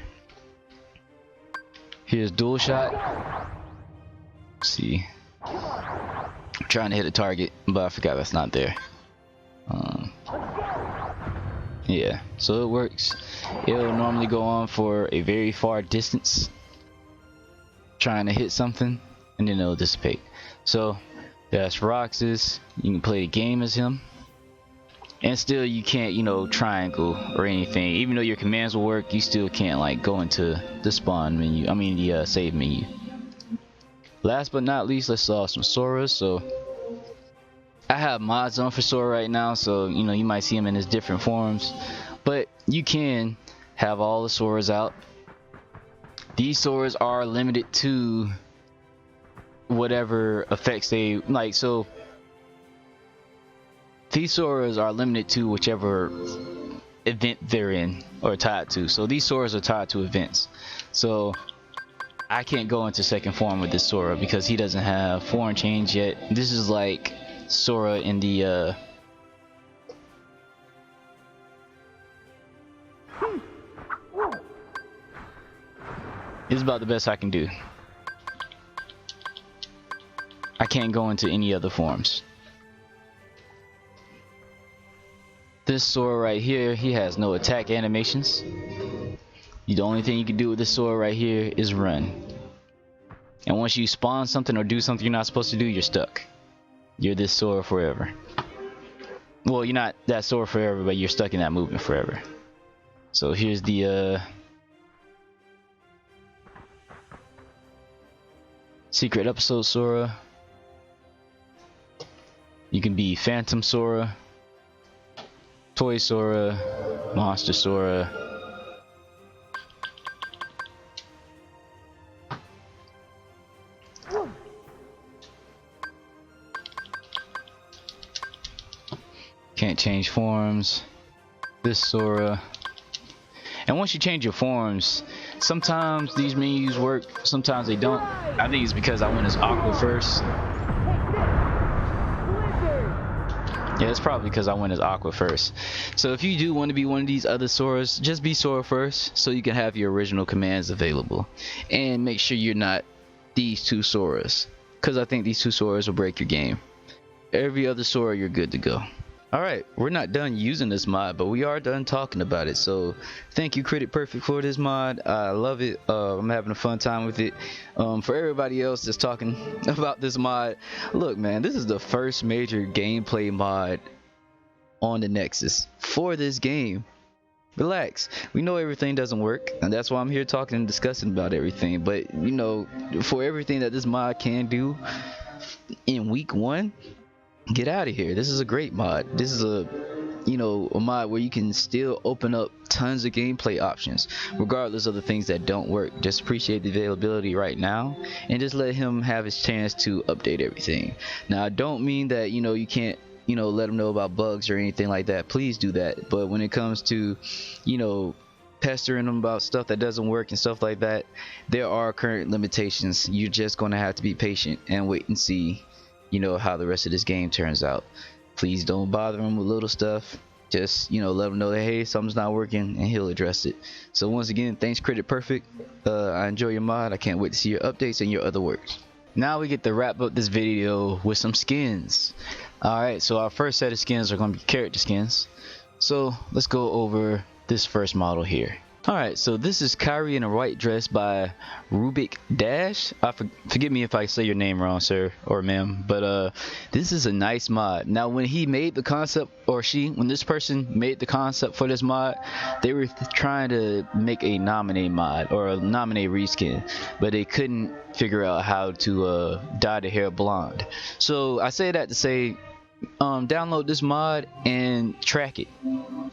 Here's dual shot. Let's see. I'm trying to hit a target, but I forgot that's not there. Yeah, so it works. It'll normally go on for a very far distance, trying to hit something, and then it'll dissipate. So that's Roxas. You can play the game as him, and still you can't, you know, triangle or anything. Even though your commands will work, you still can't like go into the spawn menu. I mean the save menu. Last but not least, let's saw some Soras. So I have mods on for Sora right now, so you know you might see him in his different forms, but you can have all the Soras out. These Soras are limited to whatever effects they like. So these Soras are limited to whichever event they're in or tied to. So these Soras are tied to events. So I can't go into second form with this Sora because he doesn't have foreign change yet. This is like Sora in the this is about the best I can do. I can't go into any other forms. This Sora right here, he has no attack animations. The only thing you can do with this Sora right here is run. And once you spawn something or do something you're not supposed to do, you're stuck. You're this Sora forever. Well, you're not that Sora forever, but you're stuck in that movement forever. So here's the secret episode Sora. You can be Phantom Sora, Toy Sora, Monster Sora. Can't change forms. This Sora. And once you change your forms, sometimes these menus work, sometimes they don't. I think it's because I went as Aqua first. Yeah, it's probably because I went as Aqua first. So if you do want to be one of these other Soras, just be Sora first so you can have your original commands available. And make sure you're not these two Soras, because I think these two Soras will break your game. Every other Sora, you're good to go. Alright, we're not done using this mod, but we are done talking about it. So thank you CriticPerfect for this mod. I love it. I'm having a fun time with it. For everybody else that's talking about this mod, look man, this is the first major gameplay mod on the Nexus for this game. Relax, we know everything doesn't work, and that's why I'm here talking and discussing about everything. But you know, for everything that this mod can do in week 1, get out of here. This is a great mod. This is a mod where you can still open up tons of gameplay options regardless of the things that don't work. Just appreciate the availability right now and just let him have his chance to update everything. Now I don't mean that you can't let him know about bugs or anything like that. Please do that. But when it comes to pestering them about stuff that doesn't work and stuff like that, there are current limitations. You're just going to have to be patient and wait and see how the rest of this game turns out. Please don't bother him with little stuff. Just let him know that hey, something's not working, and he'll address it. So once again, thanks CriticPerfect. I enjoy your mod. I can't wait to see your updates and your other works. Now we get to wrap up this video with some skins. Alright, so our first set of skins are going to be character skins. So let's go over this first model here. Alright, so this is Kairi in a white dress by RubikDash. Forgive me if I say your name wrong, sir or ma'am, but this is a nice mod. Now, when he made the concept, or when this person made the concept for this mod, they were trying to make a nominate mod or a nominate reskin, but they couldn't figure out how to dye the hair blonde. So I say that to say, download this mod and track it.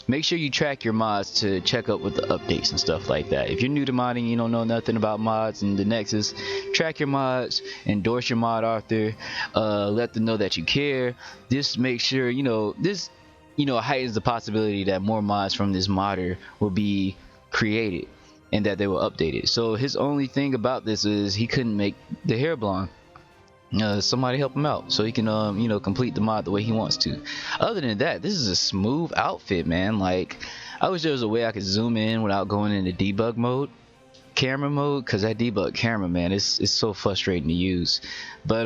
Make sure you track your mods to check up with the updates and stuff like that. If you're new to modding, you don't know nothing about mods and the Nexus, track your mods, endorse your mod author, let them know that you care. Just make sure, this heightens the possibility that more mods from this modder will be created and that they will update it. So his only thing about this is he couldn't make the hair blonde. Somebody help him out so he can complete the mod the way he wants to. Other than that, this is a smooth outfit, man. Like, I wish there was a way I could zoom in without going into debug mode, camera mode, because that debug camera, man, it's so frustrating to use. But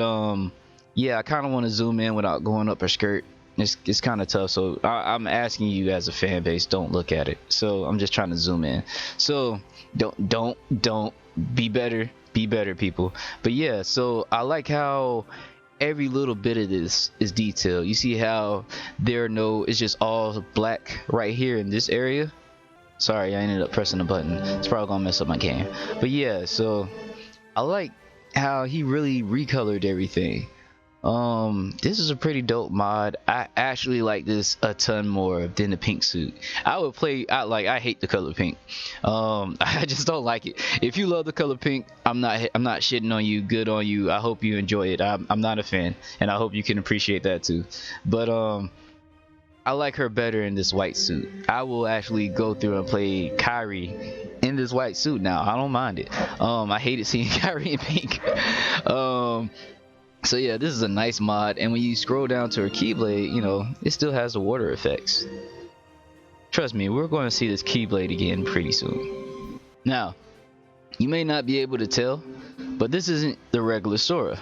yeah, I kind of want to zoom in without going up her skirt. It's kind of tough, so I'm asking you as a fan base, don't look at it. So I'm just trying to zoom in. So don't be better people. But yeah, so I like how every little bit of this is detailed. You see how it's just all black right here in this area. Sorry, I ended up pressing the button. It's probably gonna mess up my game. But yeah, so I like how he really recolored everything. This is a pretty dope mod. I actually like this a ton more than the pink suit. I hate the color pink. I just don't like it. If you love the color pink, I'm not shitting on you. Good on you. I hope you enjoy it. I'm not a fan, and I hope you can appreciate that too. But I like her better in this white suit. I will actually go through and play Kairi in this white suit now. I don't mind it. I hated seeing Kairi in pink. So yeah, this is a nice mod, and when you scroll down to her keyblade, it still has the water effects. Trust me, we're going to see this keyblade again pretty soon. Now, you may not be able to tell, but this isn't the regular Sora.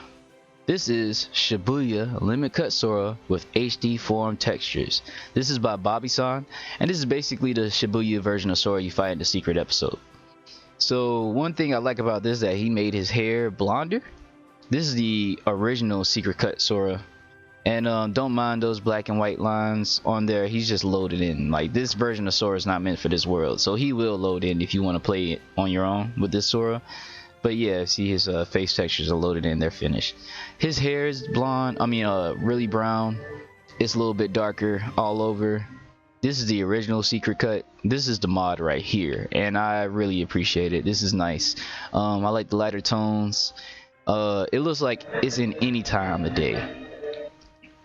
This is Shibuya-Limit cut Sora with HD form textures. This is by Bobby-san, and this is basically the Shibuya version of Sora you fight in the secret episode. So one thing I like about this is that he made his hair blonder. This is the original secret cut Sora, and don't mind those black and white lines on there. He's just loaded in. Like, this version of Sora is not meant for this world, so he will load in if you want to play it on your own with this Sora. But yeah, see, his face textures are loaded in, they're finished. His hair is blonde, really brown. It's a little bit darker all over. This is the original secret cut. This is the mod right here, and I really appreciate it. This is nice. I like the lighter tones. It looks like it's in any time of day.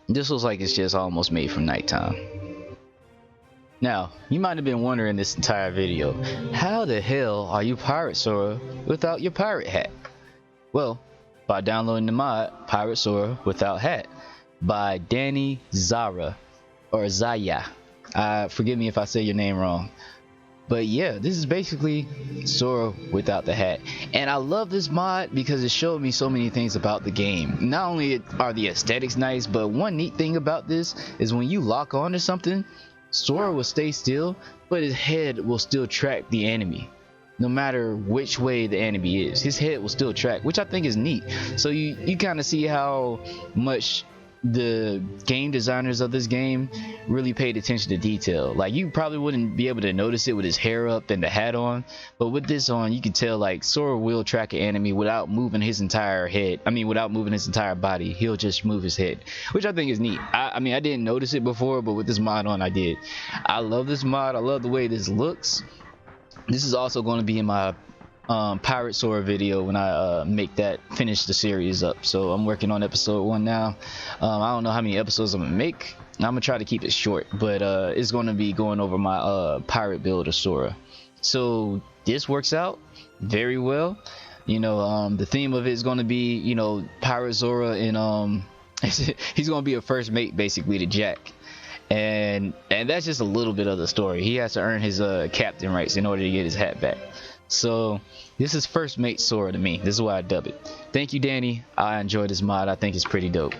This looks like it's just almost made from nighttime. Now, you might have been wondering this entire video, how the hell are you Pirate Sora without your pirate hat? Well, by downloading the mod Pirate Sora Without Hat by DaniZaya, or Zaya. Forgive me if I say your name wrong. But yeah, this is basically Sora without the hat. And I love this mod because it showed me so many things about the game. Not only are the aesthetics nice, but one neat thing about this is when you lock on to something, Sora will stay still, but his head will still track the enemy. No matter which way the enemy is, his head will still track, which I think is neat. So you kind of see how much the game designers of this game really paid attention to detail. Like, you probably wouldn't be able to notice it with his hair up and the hat on, but with this on, you can tell like Sora will track an enemy without moving his entire head. Without moving his entire body, he'll just move his head, which I think is neat. I didn't notice it before, but with this mod on, I did. I love this mod. I love the way this looks. This is also going to be in my Pirate Sora video when I finish the series up. So I'm working on episode 1 now. I don't know how many episodes I'm gonna make. I'm gonna try to keep it short, but it's going to be going over my pirate build of Sora. So this works out very well. The theme of it is going to be Pirate Sora, and he's going to be a first mate basically to Jack. And that's just a little bit of the story. He has to earn his captain rights in order to get his hat back. So this is first mate Sora to me. This is why I dub it. Thank you, Danny. I enjoy this mod. I think it's pretty dope.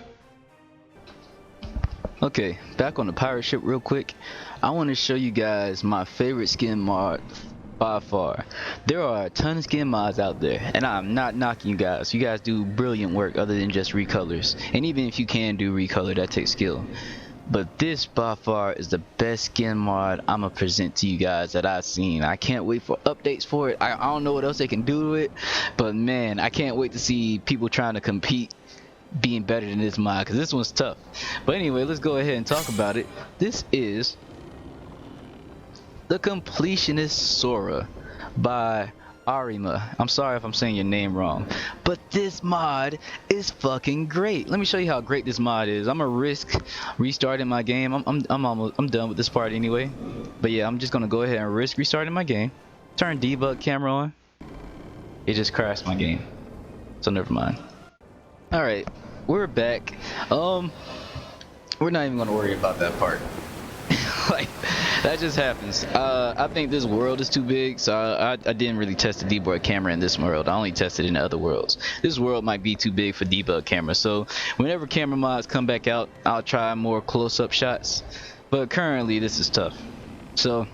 Okay, back on the pirate ship real quick. I want to show you guys my favorite skin mod by far. There are a ton of skin mods out there, and I'm not knocking you guys. You guys do brilliant work other than just recolors. And even if you can do recolor, that takes skill. But this by far is the best skin mod I'm gonna present to you guys that I've seen. I can't wait for updates for it. I don't know what else they can do to it, but man, I can't wait to see people trying to compete being better than this mod, because this one's tough. But anyway, let's go ahead and talk about it. This is the Completionist Sora by Arima. I'm sorry if I'm saying your name wrong, but this mod is fucking great. Let me show you how great this mod is. I'm gonna risk restarting my game. I'm done with this part anyway. But yeah, I'm just gonna go ahead and risk restarting my game. Turn debug camera on. It just crashed my game, so never mind. All right, we're back. We're not even gonna worry about that part. Like, that just happens. I think this world is too big, so I didn't really test the debug camera in this world. I only tested it in other worlds. This world might be too big for debug camera, so whenever camera mods come back out, I'll try more close-up shots. But currently, this is tough, so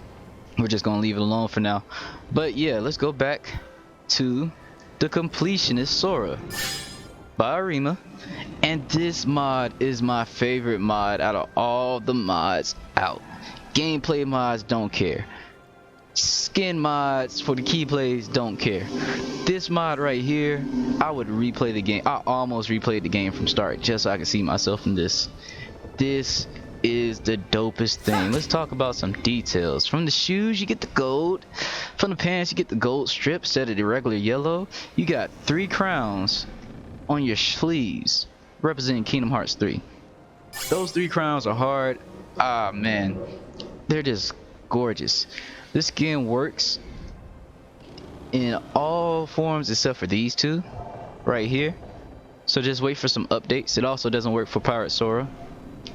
we're just gonna leave it alone for now. But yeah, let's go back to the Completionist Sora by Arima. And this mod is my favorite mod out of all the mods out. Gameplay mods don't care. Skin mods for the keyblades don't care. This mod right here, I would replay the game. I almost replayed the game from start just so I could see myself in this. This is the dopest thing. Let's talk about some details. From the shoes, you get the gold. From the pants, you get the gold strip instead of the regular yellow. You got 3 crowns on your sleeves representing Kingdom Hearts 3. Those 3 crowns are hard. Ah man, they're just gorgeous. This skin works in all forms except for these 2 right here, so just wait for some updates. It also doesn't work for Pirate Sora.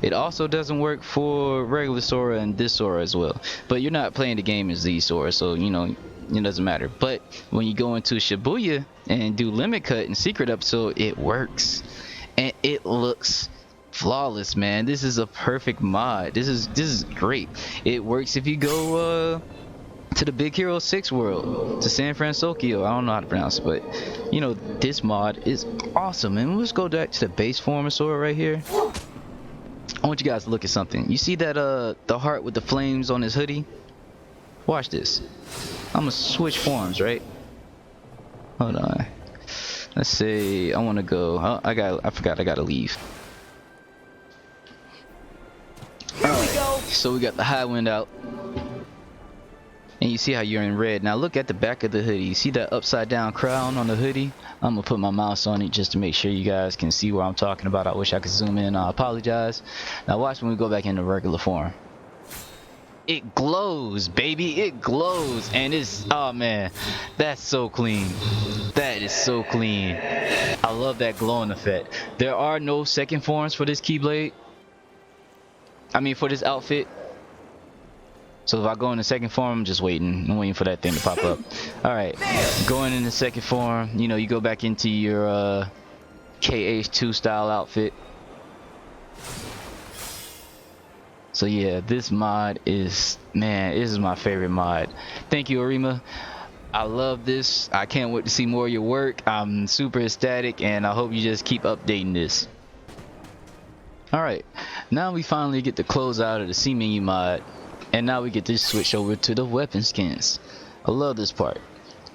It also doesn't work for regular Sora and this Sora as well, but you're not playing the game as these Sora, so you know it doesn't matter. But when you go into Shibuya and do limit cut and secret episode, it works and it looks flawless, man. This is a perfect mod. This is great. It works if you go to the Big Hero 6 world, to San Francisco. I don't know how to pronounce it, but you know, this mod is awesome. And let's go back to the base form of Sora right here. I want you guys to look at something. You see that the heart with the flames on his hoodie? Watch this. I'm gonna switch forms, right? Hold on. Let's say I want to go. Oh, I forgot I gotta leave. Alright, so we got the high wind out, and you see how you're in red. Now look at the back of the hoodie. You see that upside down crown on the hoodie? I'm gonna put my mouse on it just to make sure you guys can see what I'm talking about. I wish I could zoom in. I apologize. Now watch when we go back into regular form. It glows, baby. It glows, and it's, oh man, that's so clean. That is so clean. I love that glowing effect. There are no second forms for this keyblade. I mean, for this outfit. So if I go in the second form, I'm just waiting. I'm waiting for that thing to pop up. Alright, going in the second form, you know, you go back into your KH2 style outfit. So yeah, this mod is, man, this is my favorite mod. Thank you, Arima. I love this. I can't wait to see more of your work. I'm super ecstatic, and I hope you just keep updating this. Alright, now we finally get to close out of the C-Menumod, and now we get to switch over to the weapon skins. I love this part,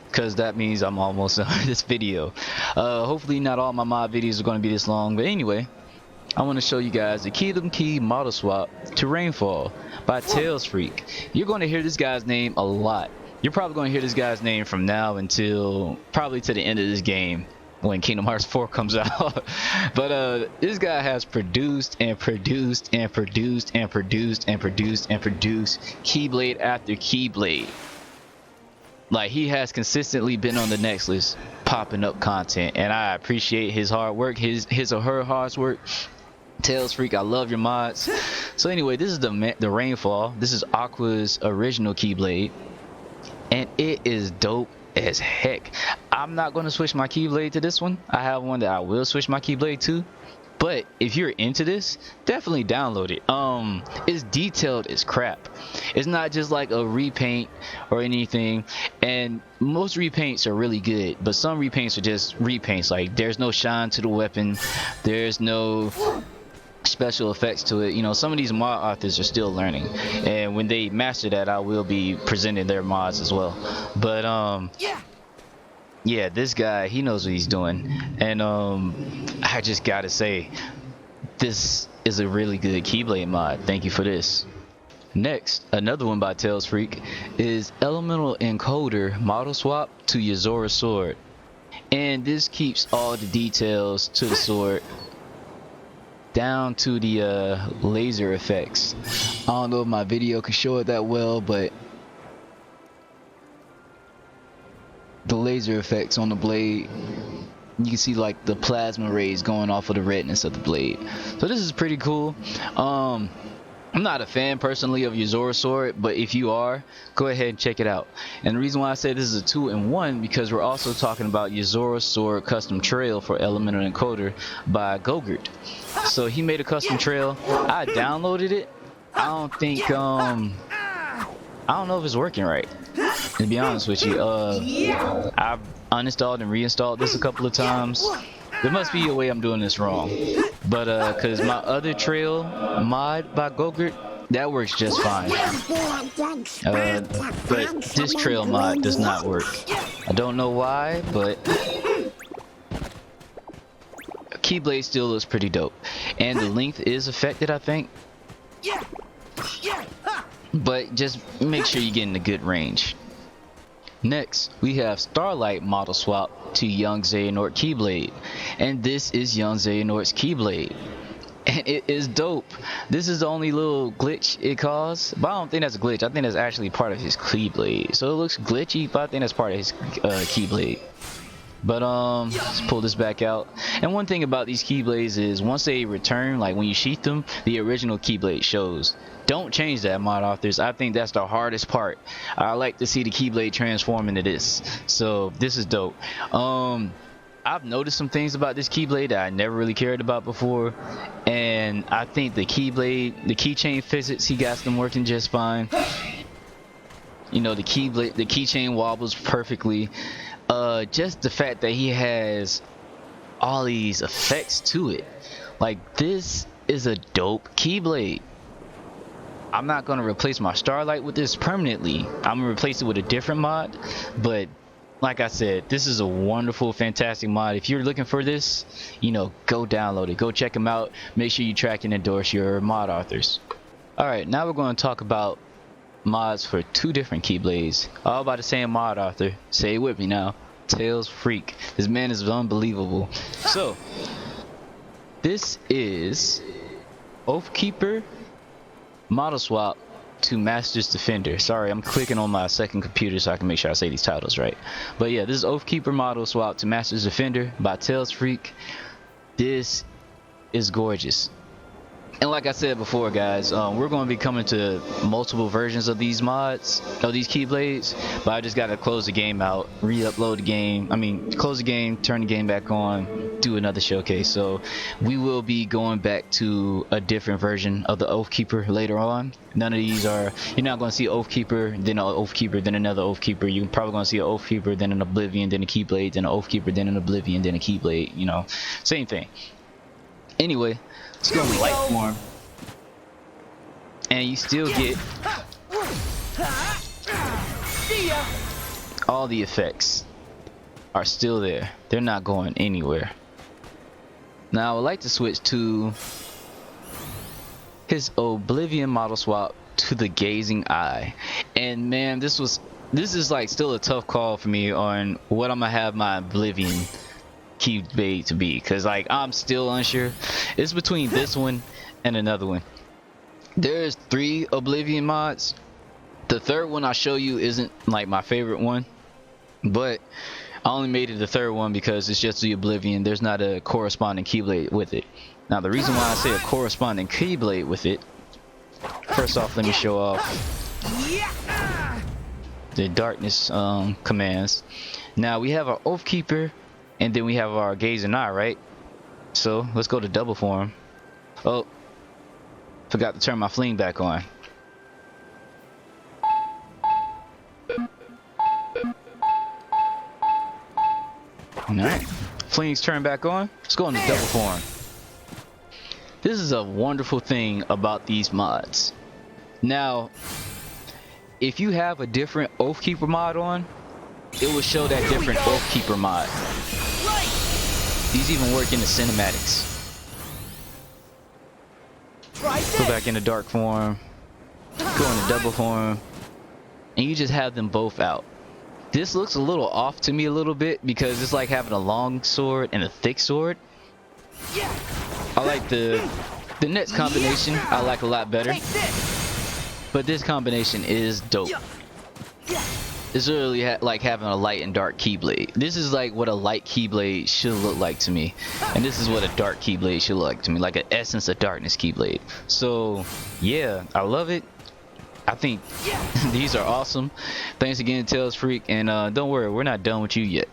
because that means I'm almost done with this video. Hopefully not all my mod videos are going to be this long, but anyway, I want to show you guys the Kingdom Key model swap to Rainfell by TalesFreak. You're going to hear this guy's name a lot. You're probably going to hear this guy's name from now until probably to the end of this game when Kingdom Hearts 4 comes out. But this guy has produced and produced and produced and produced and produced and produced Keyblade after Keyblade. Like, he has consistently been on the next list popping up content, and I appreciate his hard work, his or her hard work. TalesFreak, I love your mods. So anyway, this is the Rainfell. This is Aqua's original Keyblade, and it is dope as heck. I'm not going to switch my Keyblade to this one. I have one that I will switch my Keyblade to, But if you're into this, definitely download it. It's detailed as crap. It's not just like a repaint or anything, and most repaints are really good, but some repaints are just repaints. Like there's no shine to the weapon, there's no special effects to it. You know, some of these mod authors are still learning, and when they master that, I will be presenting their mods as well. But yeah, this guy, he knows what he's doing, and I just gotta say, this is a really good Keyblade mod. Thank you for this. Next, another one by TalesFreak is ElementalEncoder model swap to Yozoras sword, and this keeps all the details to the sword down to the laser effects. I don't know if my video can show it that well, but the laser effects on the blade, you can see like the plasma rays going off of the redness of the blade. So this is pretty cool. I'm not a fan personally of Yozoras sword, but if you are, go ahead and check it out. And the reason why I say this is a 2-in-1, because we're also talking about Yozoras sword custom trail for ElementalEncoder by Gogurt. So he made a custom trail. I downloaded it. I don't think I don't know if it's working right, to be honest with you. I've uninstalled and reinstalled this a couple of times. There must be a way I'm doing this wrong, but cause my other trail mod by Gogurt, that works just fine. But this trail mod does not work. I don't know why, but Keyblade still looks pretty dope, and the length is affected, I think. But just make sure you get in a good range. Next, we have Starlight model swap to young Xehanort Keyblade, and this is young Xehanort's Keyblade, and it is dope. This is the only little glitch it caused, but I don't think that's a glitch. I think that's actually part of his Keyblade. So it looks glitchy, but I think that's part of his Keyblade. But let's pull this back out. And one thing about these Keyblades is once they return, like when you sheath them, the original Keyblade shows. Don't change that, mod authors. I think that's the hardest part. I like to see the Keyblade transform into this. So this is dope. I've noticed some things about this Keyblade that I never really cared about before, and I think the Keyblade, the keychain physics, he got them working just fine. You know, the Keyblade, the keychain wobbles perfectly. Just the fact that he has all these effects to it, like this is a dope Keyblade. I'm not gonna replace my Starlight with this permanently. I'm gonna replace it with a different mod, but like I said, this is a wonderful, fantastic mod. If you're looking for this, you know, go download it, go check them out. Make sure you track and endorse your mod authors. Alright, now we're going to talk about mods for two different Keyblades, all by the same mod author. Say it with me now, TalesFreak. This man is unbelievable. So this is Oathkeeper model swap to Master's Defender. Sorry, I'm clicking on my second computer so I can make sure I say these titles right. But yeah, this is Oathkeeper model swap to Master's Defender by TalesFreak. This is gorgeous. And like I said before, guys, we're going to be coming to multiple versions of these mods, of these Keyblades, but I just got to close the game out, re-upload the game, close the game, turn the game back on, do another showcase. So we will be going back to a different version of the Oathkeeper later on. None of these are, you're not going to see Oathkeeper, then an Oathkeeper, then another Oathkeeper. You're probably going to see an Oathkeeper, then an Oblivion, then a Keyblade, then an Oathkeeper, then an Oblivion, then a Keyblade, you know, same thing. Anyway, let's go in light form, and you still get all the effects are still there. They're not going anywhere. Now I would like to switch to his Oblivion model swap to the Gazing Eye, and man, this is like still a tough call for me on what I'm gonna have my Oblivion Keyblade to be, because like I'm still unsure. It's between this one and another one. There's 3 Oblivion mods. The third one I'll show you isn't like my favorite one, but I only made it the third one because it's just the Oblivion. There's not a corresponding Keyblade with it. Now the reason why I say a corresponding Keyblade with it, first off let me show off the darkness commands. Now we have our Oathkeeper, and then we have our Gazing Eye, right? So let's go to double form. Oh, forgot to turn my FLiNG back on. Alright, FLiNG's turned back on. Let's go into double form. This is a wonderful thing about these mods. Now, if you have a different Oathkeeper mod on, it will show that different Oathkeeper mod. These even work in the cinematics. Go back into dark form, go into double form, and you just have them both out. This looks a little off to me a little bit because it's like having a long sword and a thick sword. I like the next combination. I like a lot better, but this combination is dope. It's really like having a light and dark keyblade. This is like what a light keyblade should look like to me, and this is what a dark keyblade should look like to me, like an essence of darkness keyblade. So yeah, I love it. I think these are awesome. Thanks again, TalesFreak, and don't worry, we're not done with you yet.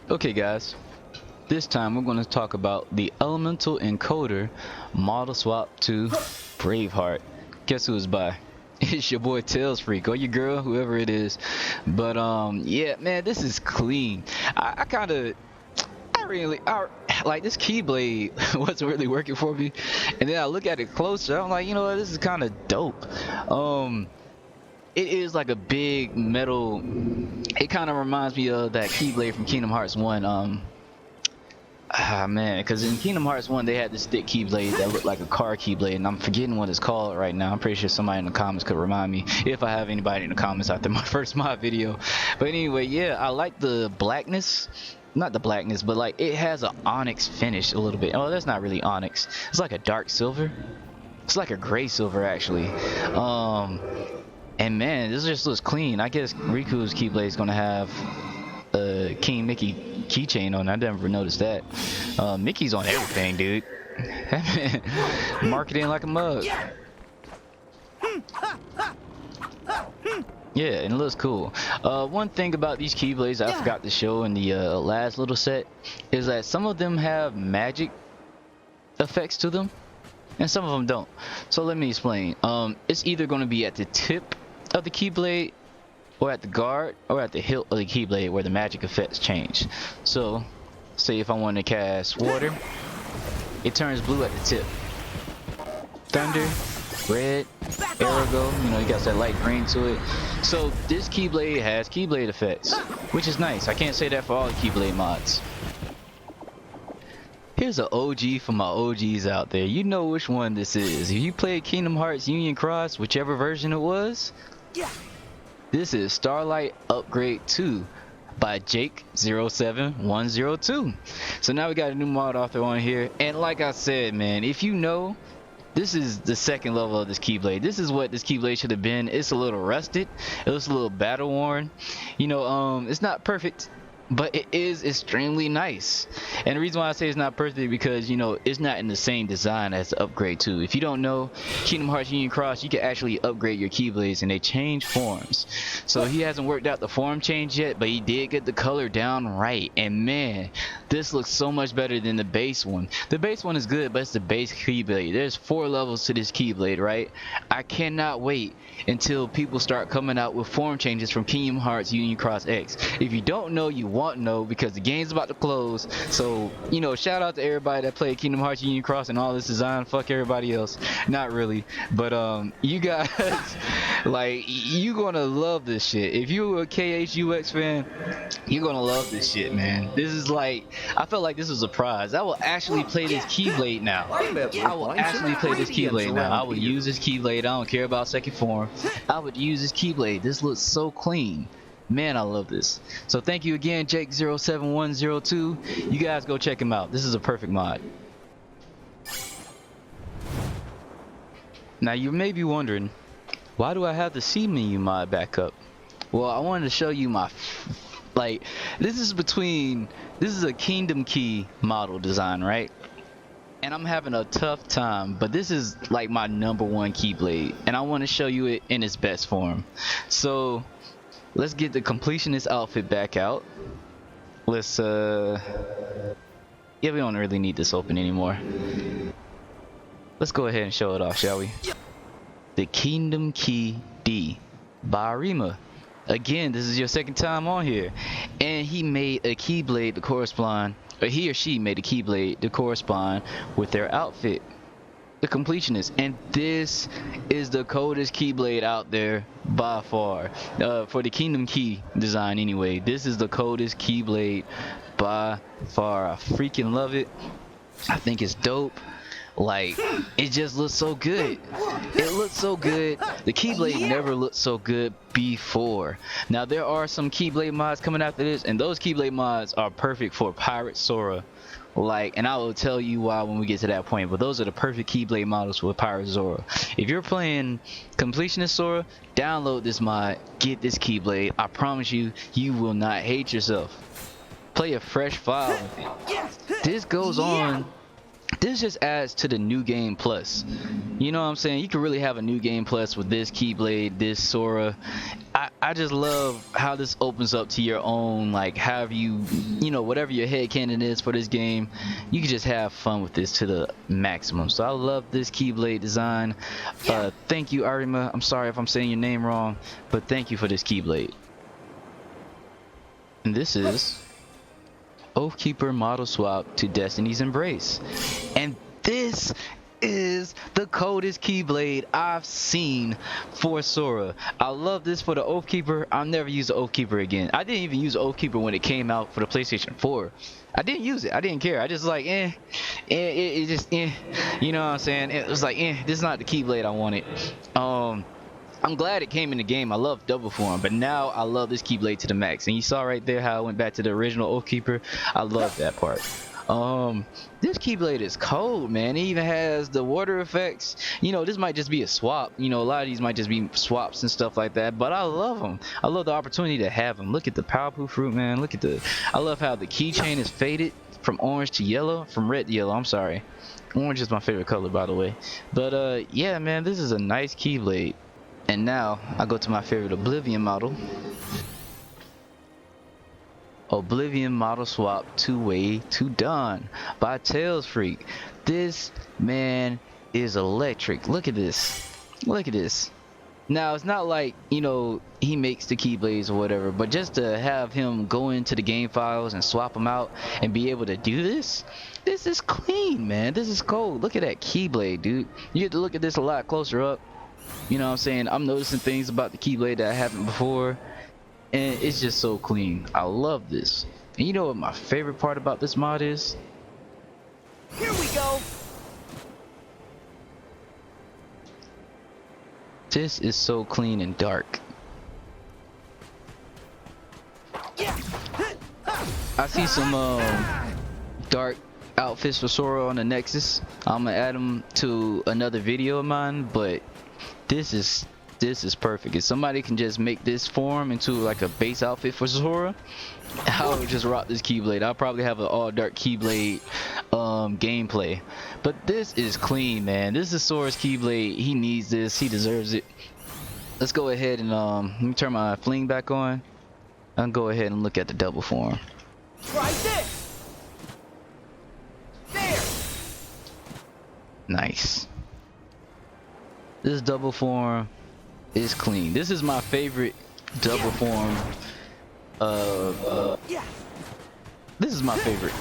Okay guys, this time we're going to talk about the ElementalEncoder model swap to BraveHeart. Guess who it's by? It's your boy TalesFreak, or your girl, whoever it is. But yeah, man, this is clean. I like this keyblade wasn't really working for me, and then I look at it closer, I'm like, you know what, this is kind of dope. It is like a big metal. It kind of reminds me of that keyblade from Kingdom Hearts 1. Man, because in Kingdom Hearts 1 they had this thick keyblade that looked like a car keyblade, and I'm forgetting what it's called right now. I'm pretty sure somebody in the comments could remind me, if I have anybody in the comments after my first mod video. But anyway, yeah, I like the blackness. Not the blackness, but like it has an onyx finish a little bit. Oh, that's not really onyx. It's like a dark silver. It's like a gray silver actually. And man, this just looks clean. I guess Riku's keyblade is gonna have King Mickey keychain on. I never noticed that. Mickey's on everything, dude. Marketing like a mug. Yeah, and it looks cool. One thing about these keyblades I forgot to show in the last little set is that some of them have magic effects to them, and some of them don't. So let me explain. It's either going to be at the tip of the keyblade, or at the guard, or at the hilt of the keyblade where the magic effects change. So, say if I want to cast water, it turns blue at the tip. Thunder, red, Arago, you know, you got that light green to it. So this keyblade has keyblade effects, which is nice. I can't say that for all the keyblade mods. Here's an OG for my OGs out there. You know which one this is. If you played Kingdom Hearts Union Cross, whichever version it was, this is Starlight Upgrade 2 by Jake07102. So now we got a new mod author on here, and like I said, man, if you know, this is the second level of this keyblade. This is what this keyblade should have been. It's a little rusted. It looks a little battle worn. You know, it's not perfect, but it is extremely nice. And the reason why I say it's not perfect because, you know, it's not in the same design as the Upgrade 2. If you don't know, Kingdom Hearts Union Cross, you can actually upgrade your keyblades and they change forms. So he hasn't worked out the form change yet, but he did get the color down right. And man, this looks so much better than the base one. The base one is good, but it's the base keyblade. There's 4 levels to this keyblade, right? I cannot wait until people start coming out with form changes from Kingdom Hearts Union Cross X. If you don't know, you won't know because the game's about to close. So, you know, shout out to everybody that played Kingdom Hearts Union Cross and all this design. Fuck everybody else. Not really, but you guys, like, you gonna love this shit. If you're a KHUX fan, you're gonna love this shit, man. This is like, I felt like this was a prize. I will actually play this keyblade now. I will actually play this keyblade now. I will use this keyblade. I don't care about second form. I would use this keyblade. This looks so clean. Man, I love this. So thank you again, Jake07102. You guys go check him out. This is a perfect mod. Now you may be wondering, why do I have the C-Menumod back up? Well, I wanted to show you my, like, this is a Kingdom Key model design, right? And I'm having a tough time, but this is like my #1 keyblade, and I want to show you it in its best form. So let's get the Completionist outfit back out. Let's Yeah, we don't really need this open anymore. Let's go ahead and show it off, shall we? The Kingdom Key D by Arima. Again, this is your second time on here, and he made a keyblade to correspond, or he or she made a keyblade to correspond with their outfit, the Completionist. And this is the coldest keyblade out there by far, for the Kingdom Key design anyway. This is the coldest keyblade by far. I freaking love it. I think it's dope. Like, it just looks so good. It looks so good. The keyblade never looked so good before. Now there are some keyblade mods coming after this, and those keyblade mods are perfect for Pirate Sora. Like, and I will tell you why when we get to that point, but those are the perfect keyblade models for Pirate Sora. If you're playing Completionist Sora, download this mod, get this keyblade. I promise you, you will not hate yourself. Play a fresh file with it. This goes on. This just adds to the new game plus. You know what I'm saying? You can really have a new game plus with this keyblade, this Sora. I just love how this opens up to your own, like, have you know, whatever your headcanon is for this game, you can just have fun with this to the maximum. So I love this keyblade design. Thank you, Arima. I'm sorry if I'm saying your name wrong, but thank you for this keyblade. And this is Oathkeeper model swap to Destiny's Embrace, and this is the coldest keyblade I've seen for Sora. I love this for the Oathkeeper. I'll never use the Oathkeeper again. I didn't even use the Oathkeeper when it came out for the PlayStation 4. I didn't use it. I didn't care. I just like it just you know what I'm saying? It was like this is not the keyblade I wanted. I'm glad it came in the game. I love double form, but now I love this keyblade to the max. And you saw right there how I went back to the original Oathkeeper. I love that part. This keyblade is cold, man. It even has the water effects. You know, this might just be a swap. You know, a lot of these might just be swaps and stuff like that, but I love them. I love the opportunity to have them. Look at the powerful fruit, man. Look at I love how the keychain is faded from orange to yellow, from red to yellow. I'm sorry. Orange is my favorite color, by the way. But yeah, man, this is a nice keyblade. And now I go to my favorite Oblivion model. Oblivion model swap two-way to Dawn by TalesFreak. This man is electric. Look at this. Look at this. Now it's not like, you know, he makes the keyblades or whatever, but just to have him go into the game files and swap them out and be able to do this, this is clean, man. This is cold. Look at that keyblade, dude. You have to look at this a lot closer up. You know what I'm saying? I'm noticing things about the keyblade that I haven't before, and it's just so clean. I love this. And you know what my favorite part about this mod is? Here we go. This is so clean and dark. I see some dark outfits for Sora on the Nexus. I'm gonna add them to another video of mine, but this is perfect. If somebody can just make this form into like a base outfit for Sora, I would just rock this keyblade. I'll probably have an all dark keyblade gameplay. But this is clean, man. This is Sora's keyblade. He needs this. He deserves it. Let's go ahead and let me turn my FLiNG back on. I'll go ahead and look at the double form. Try this. There. Nice. This double form is clean. This is my favorite double form. This is my favorite.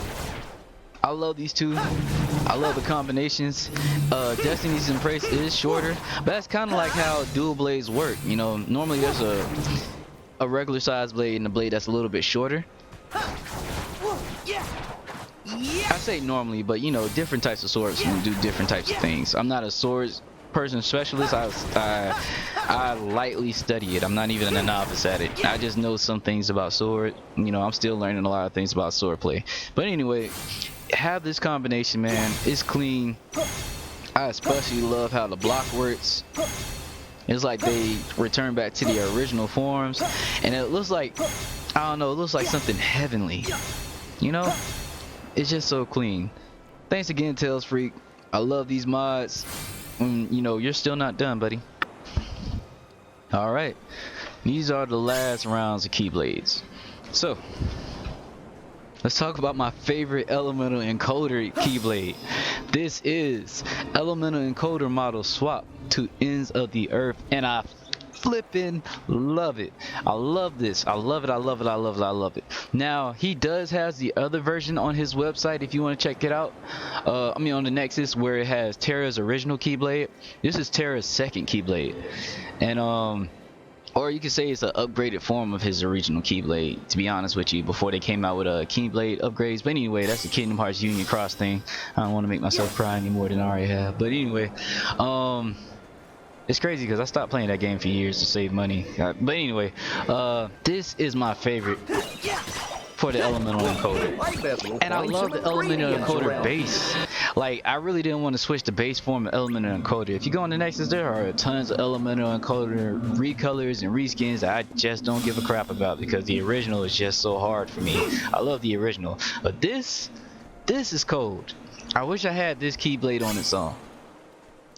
I love these two. I love the combinations. Destiny's Embrace is shorter, but that's kind of like how dual blades work. You know, normally there's a regular size blade and a blade that's a little bit shorter. I say normally, but you know, different types of swords can do different types of things. I'm not a swords person specialist. I lightly study it. I'm not even a novice at it. I just know some things about sword. You know, I'm still learning a lot of things about sword play. But anyway, have this combination, man. It's clean. I especially love how the block works. It's like they return back to the original forms, and it looks like, I don't know, it looks like something heavenly. You know, it's just so clean. Thanks again, TalesFreak. I love these mods. You know, you're still not done, buddy. Alright, these are the last rounds of keyblades. So Let's talk about my favorite elemental encoder keyblade. This is elemental encoder model swap to ends of the earth, and I flipping love it. I love this. I love it. I love it. I love it. I love it. Now he does has the other version on his website if you want to check it out. I mean on the Nexus, where it has Terra's original keyblade. This is Terra's second keyblade, and or you could say it's an upgraded form of his original keyblade, to be honest with you, before they came out with keyblade upgrades. But anyway, that's the Kingdom Hearts Union Cross thing. I don't want to make myself cry any more than I already have. But anyway, it's crazy because I stopped playing that game for years to save money. But anyway, this is my favorite for the elemental encoder, and I love the elemental encoder base. Like, I really didn't want to switch the base form of elemental encoder. If you go on the Nexus, there are tons of elemental encoder recolors and reskins that I just don't give a crap about, because the original is just so hard for me. I love the original, but this is cold. I wish I had this keyblade on its own.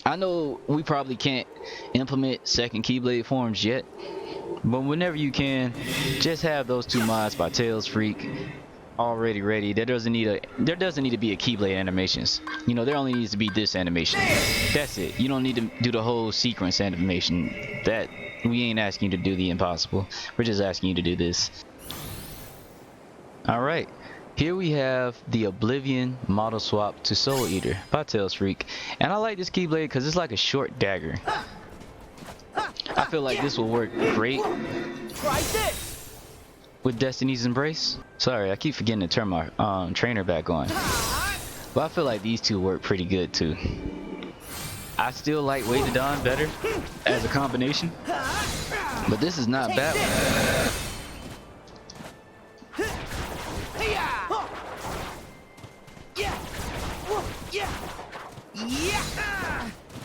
I know we probably can't implement second keyblade forms yet, but whenever you can, just have those two mods by TalesFreak already ready. There doesn't need to be a keyblade animations. You know, there only needs to be this animation. That's it. You don't need to do the whole sequence animation. That we ain't asking you to do the impossible. We're just asking you to do this. All right. Here we have the Oblivion model swap to Soul Eater by TalesFreak, and I like this keyblade because it's like a short dagger. I feel like this will work great with Destiny's Embrace. Sorry, I keep forgetting to turn my trainer back on. But I feel like these two work pretty good too. I still like Way to Dawn better as a combination, but this is not bad.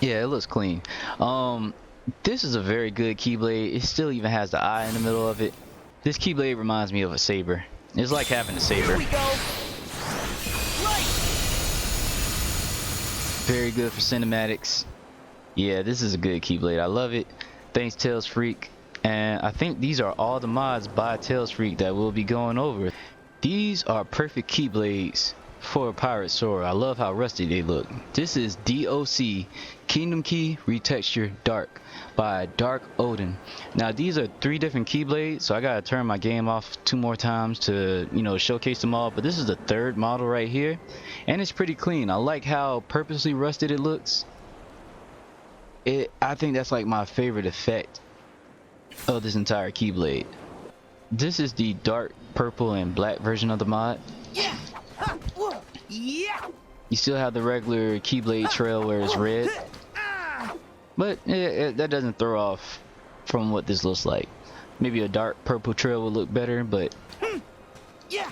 Yeah, it looks clean. This is a very good keyblade. It still even has the eye in the middle of it. This keyblade reminds me of a saber. It's like having a saber. Very good for cinematics. Yeah, this is a good keyblade. I love it. Thanks TalesFreak. And I think these are all the mods by TalesFreak that we'll be going over. These are perfect keyblades for Pirate Sora. I love how rusty they look. This is DOC Kingdom Key Retexture Dark by Dark Odin. Now these are 3 different keyblades, so I gotta turn my game off 2 more times to, you know, showcase them all. But this is the 3rd model right here, and it's pretty clean. I like how purposely rusted it looks. I think that's like my favorite effect of this entire keyblade. This is the dark purple and black version of the mod. You still have the regular keyblade trail where it's red, but that doesn't throw off from what this looks like. Maybe a dark purple trail would look better, but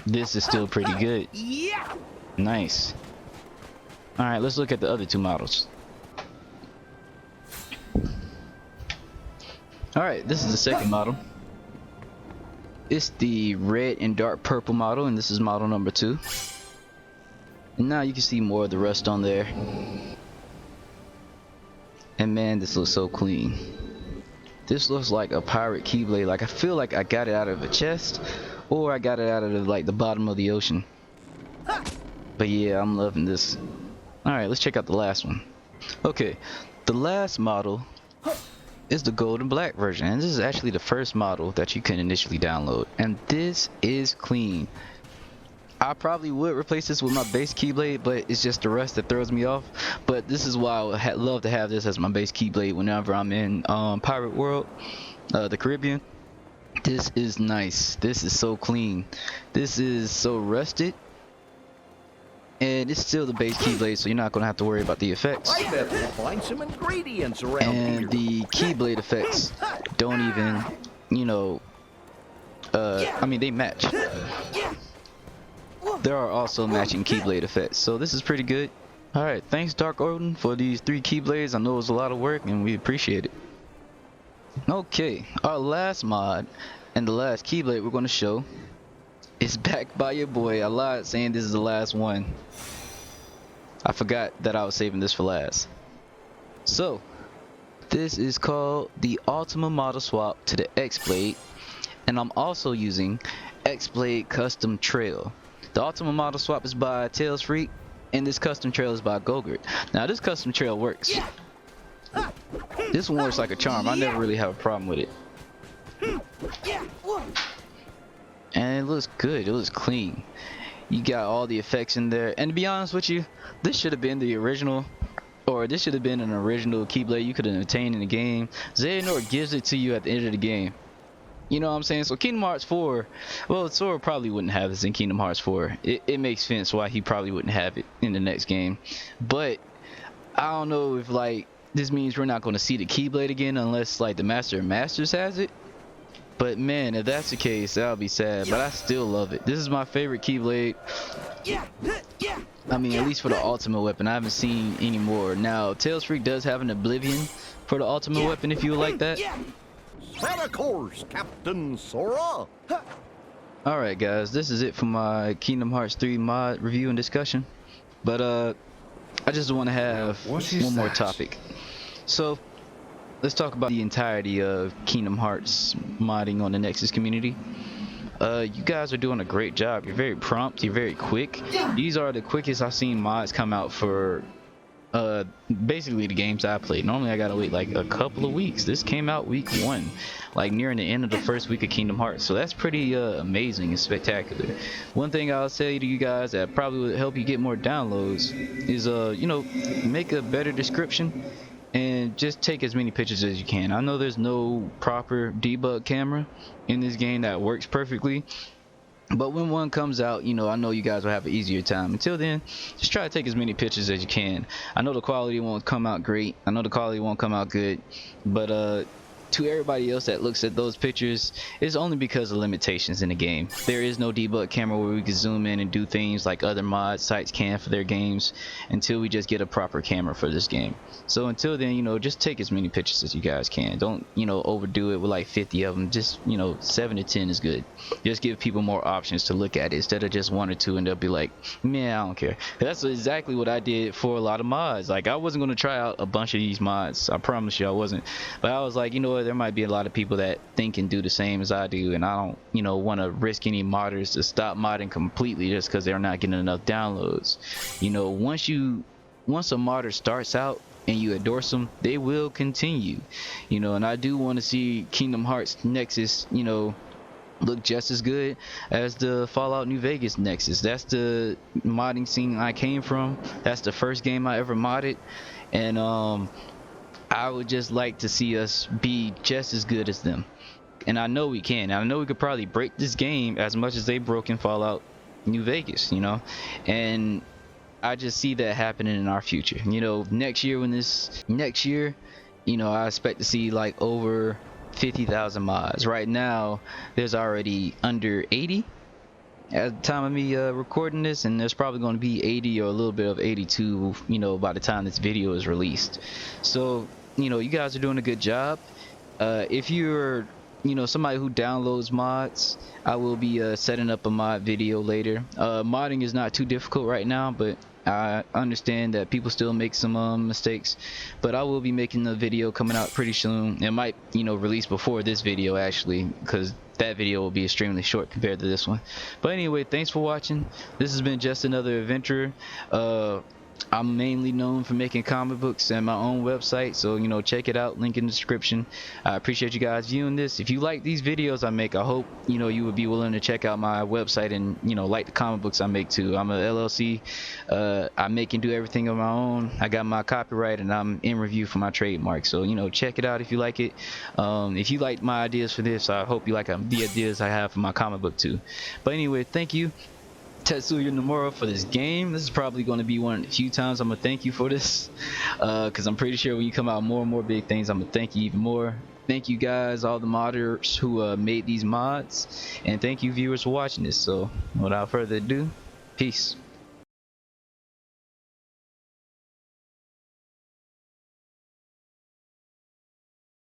this is still pretty good. Nice. Alright, let's look at the other 2 models. Alright, this is the second model. It's the red and dark purple model, and this is model number 2. And now you can see more of the rust on there. And man, this looks so clean. This looks like a pirate keyblade. Like, I feel like I got it out of a chest, or I got it out of like the bottom of the ocean. But yeah, I'm loving this. Alright, let's check out the last one. Okay, the last model is the gold and black version, and this is actually the first model that you can initially download, and this is clean. I probably would replace this with my base keyblade, but it's just the rust that throws me off. But this is why I would love to have this as my base keyblade whenever I'm in Pirate World, the Caribbean. This is nice. This is so clean. This is so rusted, and it's still the base keyblade, so you're not gonna have to worry about the effects. I bet we'll find some ingredients around And here. the keyblade effects don't even, you know, I mean, they match. There are also matching keyblade effects, so this is pretty good. Alright, thanks Dark Odin for these 3 keyblades. I know it was a lot of work and we appreciate it. Okay, our last mod and the last keyblade we're going to show is backed by your boy. I lied saying this is the last one. I forgot that I was saving this for last. So, this is called the Ultima model swap to the X-Blade, and I'm also using X-Blade Custom Trail. The Ultima model swap is by TalesFreak, and this custom trail is by Gogurt. Now this custom trail works. This one works like a charm. I never really have a problem with it. And it looks good. It looks clean. You got all the effects in there. And to be honest with you, this should have been the original, or this should have been an original Keyblade you could have obtained in the game. Xehanort gives it to you at the end of the game. You know what I'm saying? So Kingdom Hearts 4, well, Sora probably wouldn't have this in Kingdom Hearts 4. It makes sense why he probably wouldn't have it in the next game. But I don't know if like this means we're not going to see the Keyblade again unless like the Master of Masters has it. But man, if that's the case, that'll be sad. But I still love it. This is my favorite Keyblade. I mean, at least for the Ultimate weapon. I haven't seen any more. Now, TalesFreak does have an Oblivion for the Ultimate weapon if you would like that. Set a course, Captain Sora. Alright guys, this is it for my Kingdom Hearts 3 mod review and discussion. But I just want to have one more topic. So let's talk about the entirety of Kingdom Hearts modding on the Nexus community. You guys are doing a great job. You're very prompt, you're very quick. These are the quickest I've seen mods come out for basically the games I played. Normally I gotta wait like a couple of weeks. This came out week 1, like nearing the end of the first week of Kingdom Hearts, so that's pretty amazing and spectacular. One thing I'll say to you guys that probably would help you get more downloads is you know, make a better description and just take as many pictures as you can. I know there's no proper debug camera in this game that works perfectly, but when one comes out, you know, I know you guys will have an easier time. Until then, just try to take as many pictures as you can. I know the quality won't come out great. I know the quality won't come out good, but to everybody else that looks at those pictures, it's only because of limitations in the game. There is no debug camera where we can zoom in and do things like other mod sites can for their games until we just get a proper camera for this game. So until then, you know, just take as many pictures as you guys can. Don't, you know, overdo it with like 50 of them. Just, you know, 7 to 10 is good. Just give people more options to look at it instead of just 1 or 2 and they'll be like, man, I don't care. That's exactly what I did for a lot of mods. Like, I wasn't going to try out a bunch of these mods. I promise you I wasn't. But I was like, you know what, there might be a lot of people that think and do the same as I do, and I don't, you know, want to risk any modders to stop modding completely just because they're not getting enough downloads. You know, once a modder starts out and you endorse them, they will continue. You know, and I do want to see Kingdom Hearts Nexus, you know, look just as good as the Fallout New Vegas Nexus. That's the modding scene I came from. That's the first game I ever modded, and I would just like to see us be just as good as them. And I know we can. I know we could probably break this game as much as they broke in Fallout New Vegas, you know. And I just see that happening in our future. You know, next year, you know, I expect to see like over 50,000 mods. Right now, there's already under 80 at the time of me recording this, and there's probably going to be 80 or a little bit of 82, you know, by the time this video is released. So, you know, you guys are doing a good job. If you're, you know, somebody who downloads mods, I will be setting up a mod video later. Modding is not too difficult right now, but I understand that people still make some mistakes, but I will be making a video coming out pretty soon. It might, you know, release before this video actually, because that video will be extremely short compared to this one. But anyway, thanks for watching. This has been just another adventurer. I'm mainly known for making comic books and my own website, so, you know, check it out, link in the description. I appreciate you guys viewing this. If you like these videos I make, I hope, you know, you would be willing to check out my website and, you know, like the comic books I make too. I'm a LLC. I make and do everything on my own. I got my copyright and I'm in review for my trademark, so, you know, check it out if you like it. If you like my ideas for this, I hope you like the ideas I have for my comic book too. But anyway, thank you, Tetsuya Nomura, for this game. This is probably going to be one of the few times I'm gonna thank you for this, because I'm pretty sure when you come out more and more big things, I'm gonna thank you even more. Thank you guys, all the modders who made these mods, and thank you viewers for watching this. So without further ado, peace.